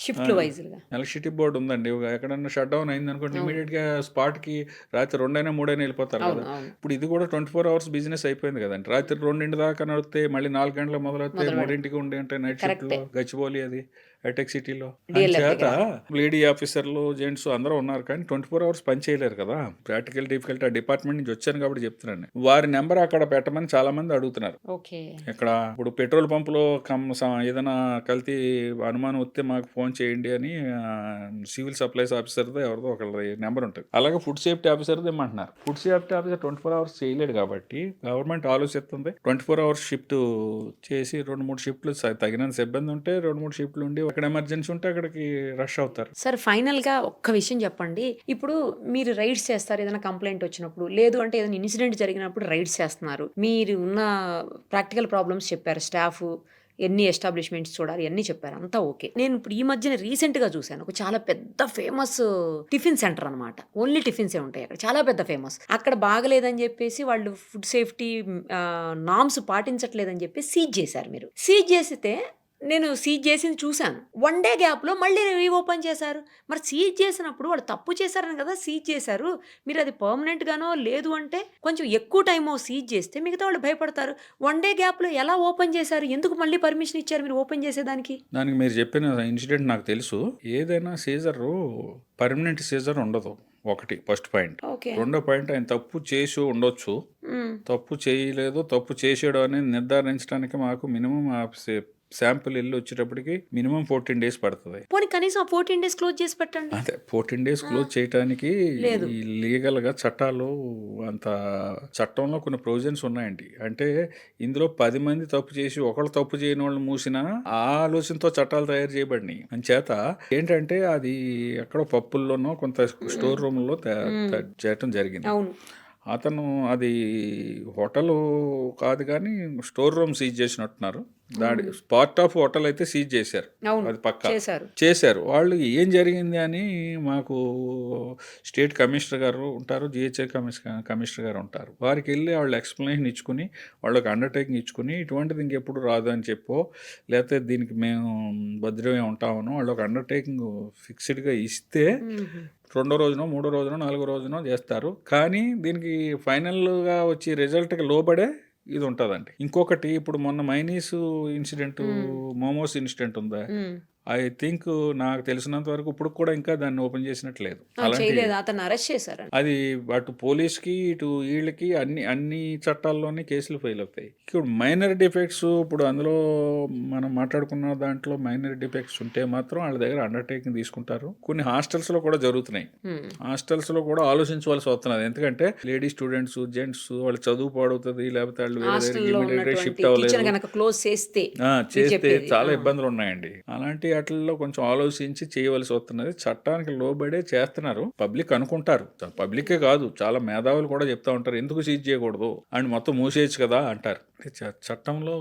షిఫ్ట్ వైజ్ గా ఎలక్ట్రిసిటీ బోర్డు ఉందండి. ఎక్కడన్నా షట్ డౌన్ అయింది అనుకోండి, ఇమీడియట్ గా స్పాట్ కి రాత్రి 2-3 వెళ్ళిపోతారు అవును, కదా. అవును. ఇప్పుడు ఇది కూడా 24 hours బిజినెస్ అయిపోయింది కదండి. రాత్రి 2 దాకా నడితే మళ్ళీ 4 గంటలకు మొదలవుతాయి, 3 ఉండే అంటే నైట్ షిఫ్ట్ లో గచ్చిబౌలి అది హైటెక్ సిటీలో. చేత లేడీ ఆఫీసర్లు, జెంట్స్ అందరూ ఉన్నారు, కానీ 24 hours పని చేయలేరు కదా. ప్రాక్టికల్ డిఫికల్టీ ఆ డిపార్ట్మెంట్ నుంచి వచ్చాను కాబట్టి చెప్తున్నాను. వారి నెంబర్ అక్కడ పెట్టమని చాలా మంది అడుగుతున్నారు. ఓకే. ఇక్కడ ఇప్పుడు పెట్రోల్ పంపులో ఏదైనా కల్తీ అనుమానం వస్తే మాకు ఫోన్ చేయండి అని సివిల్ సప్లైస్ ఆఫీసర్తో ఎవరిదో ఒకళ్ళ నెంబర్ ఉంటుంది. అలాగే ఫుడ్ సేఫ్టీ ఆఫీసర్తో ఇమ్మంటున్నారు. ఫుడ్ సేఫ్టీ ఆఫీసర్ 24 hours చేయలేడు కాబట్టి గవర్నమెంట్ ఆలోచిస్తుంది 24 hours షిఫ్ట్ చేసి 2-3 షిఫ్ట్లు తగినంత సిబ్బంది ఉంటే 2-3 షిఫ్ట్లు ఉండి అక్కడ ఎమర్జెన్సీ ఉంటే అక్కడికి రష్ అవుతారు. సార్ ఫైనల్ గా ఒక్క విషయం చెప్పండి. ఇప్పుడు మీరు రైడ్స్ చేస్తారు ఏదైనా కంప్లైంట్ వచ్చినప్పుడు, లేదు అంటే ఏదైనా ఇన్సిడెంట్ జరిగినప్పుడు రైడ్స్ చేస్తున్నారు. మీరు ఉన్న ప్రాక్టికల్ ప్రాబ్లమ్స్ చెప్పారు, స్టాఫ్ ఎన్ని ఎస్టాబ్లిష్మెంట్స్ చూడాలి అన్నీ చెప్పారు, అంతా ఓకే. నేను ఇప్పుడు ఈ మధ్యన రీసెంట్గా చూశాను, ఒక చాలా పెద్ద ఫేమస్ టిఫిన్ సెంటర్ అనమాట. ఓన్లీ టిఫిన్సే ఉంటాయి అక్కడ, చాలా పెద్ద ఫేమస్. అక్కడ బాగలేదని చెప్పేసి వాళ్ళు ఫుడ్ సేఫ్టీ నామ్స్ పాటించట్లేదని చెప్పి సీజ్ చేశారు. మీరు సీజ్ చేస్తే నేను సీజ్ చేసింది చూశాను. 1 day గ్యాప్లో మళ్ళీ రీఓపెన్ చేశారు. మరి సీజ్ చేసినప్పుడు వాళ్ళు తప్పు చేశారని కదా సీజ్ చేశారు. మీరు అది పర్మనెంట్గానో లేదు అంటే కొంచెం ఎక్కువ టైమో సీజ్ చేస్తే మిగతా వాళ్ళు భయపడతారు. 1 day గ్యాప్లో ఎలా ఓపెన్ చేశారు? ఎందుకు మళ్ళీ పర్మిషన్ ఇచ్చారు మీరు ఓపెన్ చేసేదానికి? దానికి మీరు చెప్పిన ఇన్సిడెంట్ నాకు తెలుసు. ఏదైనా సీజర్ పర్మనెంట్ సీజర్ ఉండదు. ఒకటి ఫస్ట్ పాయింట్. రెండో పాయింట్, ఆయన తప్పు చేసి ఉండొచ్చు, తప్పు చేయలేదు, తప్పు చేసాడు అనేది నిర్ధారించడానికి మాకు మినిమం శాంపుల్ వెళ్ళి వచ్చేటప్పటికి మినిమం 14 days పడుతుంది. పోనీ కనీసం 14 days క్లోజ్ చేసి పెట్టండి. అదే 14 days క్లోజ్ చేయడానికి లీగల్ గా చట్టాలు అంత చట్టంలో కొన్ని ప్రొవిజన్స్ ఉన్నాయండి. అంటే ఇందులో 10 మంది తప్పు చేసి ఒకళ్ళు తప్పు చేయని వాళ్ళు మూసినా ఆ ఆలోచనతో చట్టాలు తయారు చేయబడినాయి. అంచేత ఏంటంటే అది ఎక్కడో పప్పుల్లోనో కొంత స్టోర్ రూమ్ లో చేయటం జరిగింది. అతను అది హోటల్ కాదు కానీ స్టోర్ రూమ్ సీజ్ చేసినట్టున్నారు. దాడి పార్ట్ ఆఫ్ హోటల్ అయితే సీజ్ చేశారు, అది పక్కా చేశారు. వాళ్ళు ఏం జరిగింది అని మాకు స్టేట్ కమిషనర్ గారు ఉంటారు, జిహెచ్ఐ కమిషనర్ గారు ఉంటారు. వారికి వెళ్ళి వాళ్ళు ఎక్స్ప్లెనేషన్ ఇచ్చుకుని వాళ్ళకి అండర్టేకింగ్ ఇచ్చుకుని ఇటువంటిది ఇంకెప్పుడు రాదు అని చెప్పో, లేకపోతే దీనికి మేము భద్రమే ఉంటామనో వాళ్ళు ఒక అండర్టేకింగ్ ఫిక్స్డ్గా ఇస్తే 2వ రోజునో 3వ రోజునో 4వ రోజునో చేస్తారు. కానీ దీనికి ఫైనల్గా వచ్చి రిజల్ట్కి లోబడే ఇది ఉంటుందండి. ఇంకొకటి, ఇప్పుడు మొన్న మైనీస్ ఇన్సిడెంట్, మోమోస్ ఇన్సిడెంట్ ఉందా, ఐ థింక్ నాకు తెలిసినంత వరకు ఇప్పుడు కూడా ఇంకా దాన్ని ఓపెన్ చేసినట్లేదు. అది అటు పోలీస్కి ఇటు వీళ్ళకి అన్ని చట్టాల్లోనే కేసులు ఫైల్ అవుతాయి. ఇప్పుడు మైనర్ డిఫెక్ట్స్, ఇప్పుడు అందులో మనం మాట్లాడుకున్న దాంట్లో మైనర్ డిఫెక్ట్స్ ఉంటే మాత్రం వాళ్ళ దగ్గర అండర్టేకింగ్ తీసుకుంటారు. కొన్ని హాస్టల్స్ లో కూడా జరుగుతున్నాయి. హాస్టల్స్ లో కూడా ఆలోచించవలసి వస్తున్నది. ఎందుకంటే లేడీ స్టూడెంట్స్, జెంట్స్ వాళ్ళు చదువు పాడవుతుంది, లేకపోతే వాళ్ళు వేరే షిఫ్ట్ అవ్వలేదు, చేస్తే చాలా ఇబ్బందులు ఉన్నాయండి. అలాంటి వాటిల్లో కొంచెం ఆలోచించి చేయవలసి వస్తున్నది. చట్టానికి లోబడే చేస్తున్నారు. పబ్లిక్ అనుకుంటారు. పబ్లికే కాదు, చాలా మేధావులు కూడా చెప్తా ఉంటారు, ఎందుకు సీజ్ చేయకూడదు అండ్ మొత్తం మూసేయచ్చు కదా అంటారు. చట్టంలో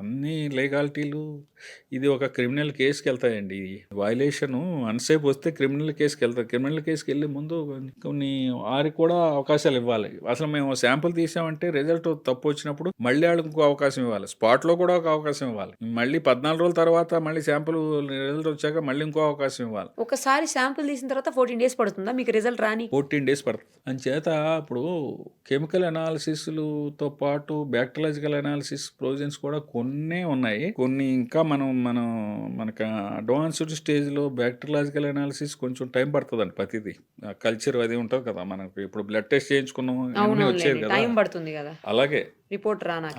అన్ని లీగాలిటీలు ఇది ఒక క్రిమినల్ కేసుకి వెళ్తాయండి. వైలేషన్ అన్సేపు వస్తే క్రిమినల్ కేసుకి వెళ్తాయి. క్రిమినల్ కేసుకి వెళ్ళే ముందు కొన్ని వారికి కూడా అవకాశాలు ఇవ్వాలి. అసలు మేము శాంపుల్ తీసామంటే రిజల్ట్ తప్పు వచ్చినప్పుడు మళ్ళీ వాళ్ళకి ఇంకో అవకాశం ఇవ్వాలి. స్పాట్లో కూడా ఒక అవకాశం ఇవ్వాలి. మళ్ళీ 14 రోజుల తర్వాత మళ్ళీ శాంపుల్ రిజల్ట్ వచ్చాక మళ్ళీ ఇంకో అవకాశం ఇవ్వాలి. ఒకసారి శాంపుల్ తీసిన తర్వాత 14 డేస్ పడుతుందా మీకు రిజల్ట్ రాని? 14 డేస్ పడుతుంది. అంచేత ఇప్పుడు కెమికల్ అనాలిసిస్లతో పాటు బ్యాక్టీరియాలజికల్ అనాలిసిస్ ప్రొవిజన్స్ కూడా కొన్నే ఉన్నాయి. కొన్ని ఇంకా మనకు అడ్వాన్స్డ్ స్టేజ్లో బ్యాక్టీరియాలజికల్ అనాలిసిస్ కొంచెం టైం పడుతుందండి. ప్రతిదీ కల్చర్ అది ఉంటుంది కదా, మనకు ఇప్పుడు బ్లడ్ టెస్ట్ చేయించుకున్నాం అన్నీ వచ్చేది కదా, టైం పడుతుంది కదా, అలాగే రిపోర్ట్ రానా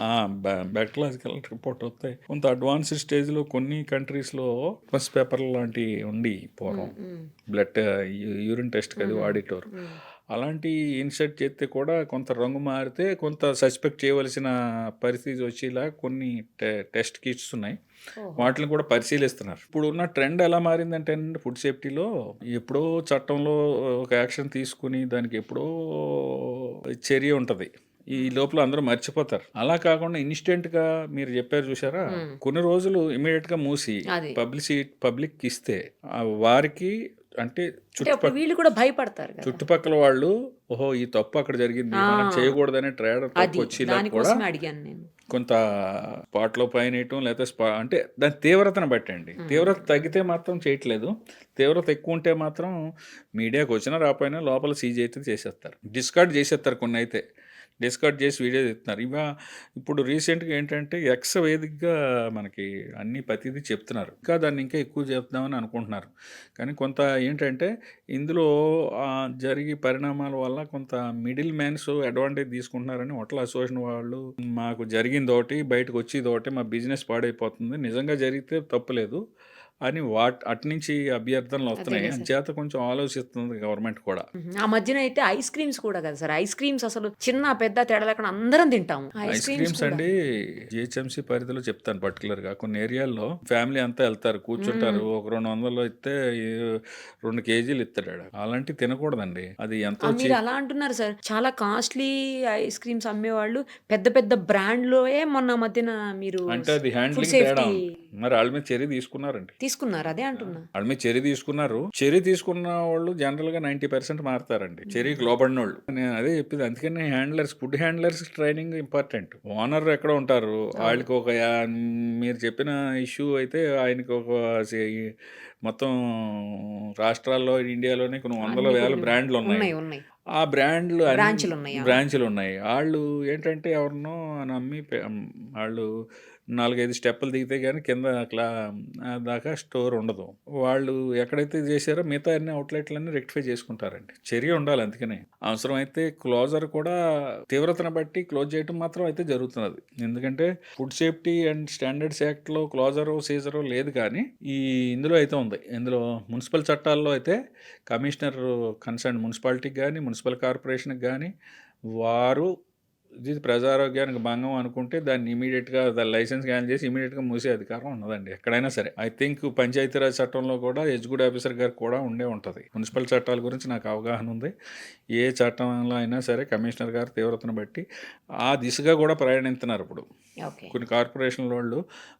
బ్యాక్టీరియాలజికల్ రిపోర్ట్ వస్తాయి. కొంత అడ్వాన్స్డ్ స్టేజ్లో కొన్ని కంట్రీస్లో లిట్మస్ పేపర్ లాంటి ఉండి పూర్వం బ్లడ్ యూరిన్ టెస్ట్ అది ఆడిటర్ అలాంటి ఇన్సర్ట్ చేస్తే కూడా కొంత రంగు మారితే కొంత సస్పెక్ట్ చేయవలసిన పరిస్థితి వచ్చేలా కొన్ని టెస్ట్ కిట్స్ ఉన్నాయి. వాటిని కూడా పరిశీలిస్తున్నారు. ఇప్పుడు ఉన్న ట్రెండ్ ఎలా మారిందంటే ఫుడ్ సేఫ్టీలో ఎప్పుడో చట్టంలో ఒక యాక్షన్ తీసుకుని దానికి ఎప్పుడో చర్య ఉంటుంది, ఈ లోపల అందరూ మర్చిపోతారు. అలా కాకుండా ఇన్స్టెంట్ గా మీరు చెప్పారు చూసారా, కొన్ని రోజులు ఇమీడియట్ గా మూసి పబ్లిక్ ఇస్తే వారికి అంటే వీళ్ళు కూడా భయపడతారు. చుట్టుపక్కల వాళ్ళు ఓహో ఈ తప్పు అక్కడ జరిగింది, మనం చేయకూడదనే ట్రేడర్ వచ్చి కూడా కొంత స్పాట్లో పైనయటం లేకపోతే అంటే దాని తీవ్రతను బట్టండి. తీవ్రత తగ్గితే మాత్రం చేయట్లేదు, తీవ్రత ఎక్కువ ఉంటే మాత్రం మీడియాకి వచ్చినా రాపోయినా లోపల సీజ్ అయితే చేసేస్తారు, డిస్కార్డ్ చేసేస్తారు. కొన్ని అయితే డిస్కార్డ్ చేసి వీడియో తీస్తున్నారు. ఇప్పుడు రీసెంట్గా ఏంటంటే ఎక్స్ వేదికగా మనకి అన్ని ప్రతిదీ చెప్తున్నారు, ఇంకా దాన్ని ఇంకా ఎక్కువ చెప్తామని అనుకుంటున్నారు. కానీ కొంత ఏంటంటే ఇందులో జరిగే పరిణామాల వల్ల కొంత మిడిల్ మ్యాన్స్ అడ్వాంటేజ్ తీసుకుంటున్నారని హోటల్ అసోసియేషన్ వాళ్ళు, మాకు జరిగిందోటి బయటకు వచ్చేదోటి, మా బిజినెస్ పాడైపోతుంది, నిజంగా జరిగితే తప్పులేదు అని అట్నుంచి అభ్యర్థనలు వస్తున్నాయి. చేత కొంచెం ఆలోచిస్తుంది గవర్నమెంట్ కూడా. ఆ మధ్యన అయితే ఐస్ క్రీమ్స్ కూడా కదా సార్, ఐస్ క్రీమ్స్ అసలు చిన్న పెద్ద తేడా లేకుండా అందరం తింటాము ఐస్ క్రీమ్స్ అండి. జిహెచ్ఎంసీ పరిధిలో చెప్తాను పర్టికులర్ గా, కొన్ని ఏరియాల్లో ఫ్యామిలీ అంతా వెళ్తారు, కూర్చుంటారు, ఒక 200 ఇస్తే 2 కేజీలు ఇస్తాడు. అలాంటివి తినకూడదండి. అది ఎంతో మీరు అలా అంటున్నారు సార్, చాలా కాస్ట్లీ ఐస్ క్రీమ్స్ అమ్మేవాళ్ళు పెద్ద పెద్ద బ్రాండ్లోయే మొన్న మధ్యన మీరు అంటే అది హ్యాండ్లింగ్ తేడా, మరి వాళ్ళ మీద చర్య తీసుకున్నారండి. అదే అంటున్నా, వాళ్ళ మీద చర్య తీసుకున్నారు. చర్య తీసుకున్న వాళ్ళు జనరల్ గా 90% మారుతారండి, చర్యకి లోబడిన వాళ్ళు. నేను అదే చెప్పింది, అందుకని food handlers training important. Owner ఎక్కడ ఉంటారు, వాళ్ళకి ఒక మీరు చెప్పిన ఇష్యూ అయితే ఆయనకి ఒక మొత్తం రాష్ట్రాల్లో ఇండియాలోనే కొన్ని 100,000 బ్రాండ్లు ఉన్నాయి. ఆ బ్రాంచ్లు ఉన్నాయి. వాళ్ళు ఏంటంటే ఎవరినో నమ్మి వాళ్ళు 4-5 స్టెప్పులు దిగితే కానీ కింద దాకా స్టోర్ ఉండదు. వాళ్ళు ఎక్కడైతే చేశారో మిగతా అన్ని అవుట్లెట్లన్నీ రెక్టిఫై చేసుకుంటారండి. చర్య ఉండాలి. అందుకనే అవసరమైతే క్లోజర్ కూడా తీవ్రతను బట్టి క్లోజ్ చేయడం మాత్రం అయితే జరుగుతున్నది. ఎందుకంటే ఫుడ్ సేఫ్టీ అండ్ స్టాండర్డ్స్ యాక్ట్లో క్లోజరు సీజరు లేదు, కానీ ఇందులో అయితే ఉంది. ఇందులో మున్సిపల్ చట్టాల్లో అయితే కమిషనర్ కన్సర్న్ మున్సిపాలిటీకి కానీ మున్సిపల్ కార్పొరేషన్కి కానీ వారు ఇది ప్రజారోగ్యానికి భంగం అనుకుంటే దాన్ని ఇమీడియట్గా లైసెన్స్ క్యాన్సిల్ చేసి ఇమీడియట్గా మూసే అధికారం ఉన్నదండి ఎక్కడైనా సరే. ఐ థింక్ పంచాయతీరాజ్ చట్టంలో కూడా ఎగ్జిక్యూటివ్ ఆఫీసర్ గారు కూడా ఉంటుంది. మున్సిపల్ చట్టాల గురించి నాకు అవగాహన ఉంది. ఏ చట్టంలో అయినా సరే కమిషనర్ గారు తీవ్రతను బట్టి ఆ దిశగా కూడా ప్రయాణిస్తున్నారు. ఇప్పుడు కొన్ని కార్పొరేషన్ల వాళ్ళు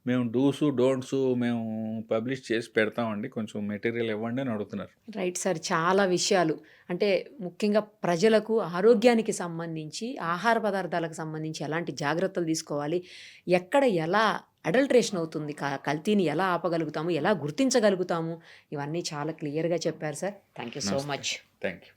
మేము డూసు డోంట్స్ మేము పబ్లిష్ చేసి పెడతామండి, కొంచెం మెటీరియల్ ఇవ్వండి అని అడుగుతున్నారు. రైట్ సార్, చాలా విషయాలు అంటే ముఖ్యంగా ప్రజలకు ఆరోగ్యానికి సంబంధించి, ఆహార పదార్థాలకు సంబంధించి ఎలాంటి జాగ్రత్తలు తీసుకోవాలి, ఎక్కడ ఎలా అడల్ట్రేషన్ అవుతుంది, కల్తీని ఎలా ఆపగలుగుతాము, ఎలా గుర్తించగలుగుతాము, ఇవన్నీ చాలా క్లియర్గా చెప్పారు sir. Thank you so much. Thank you.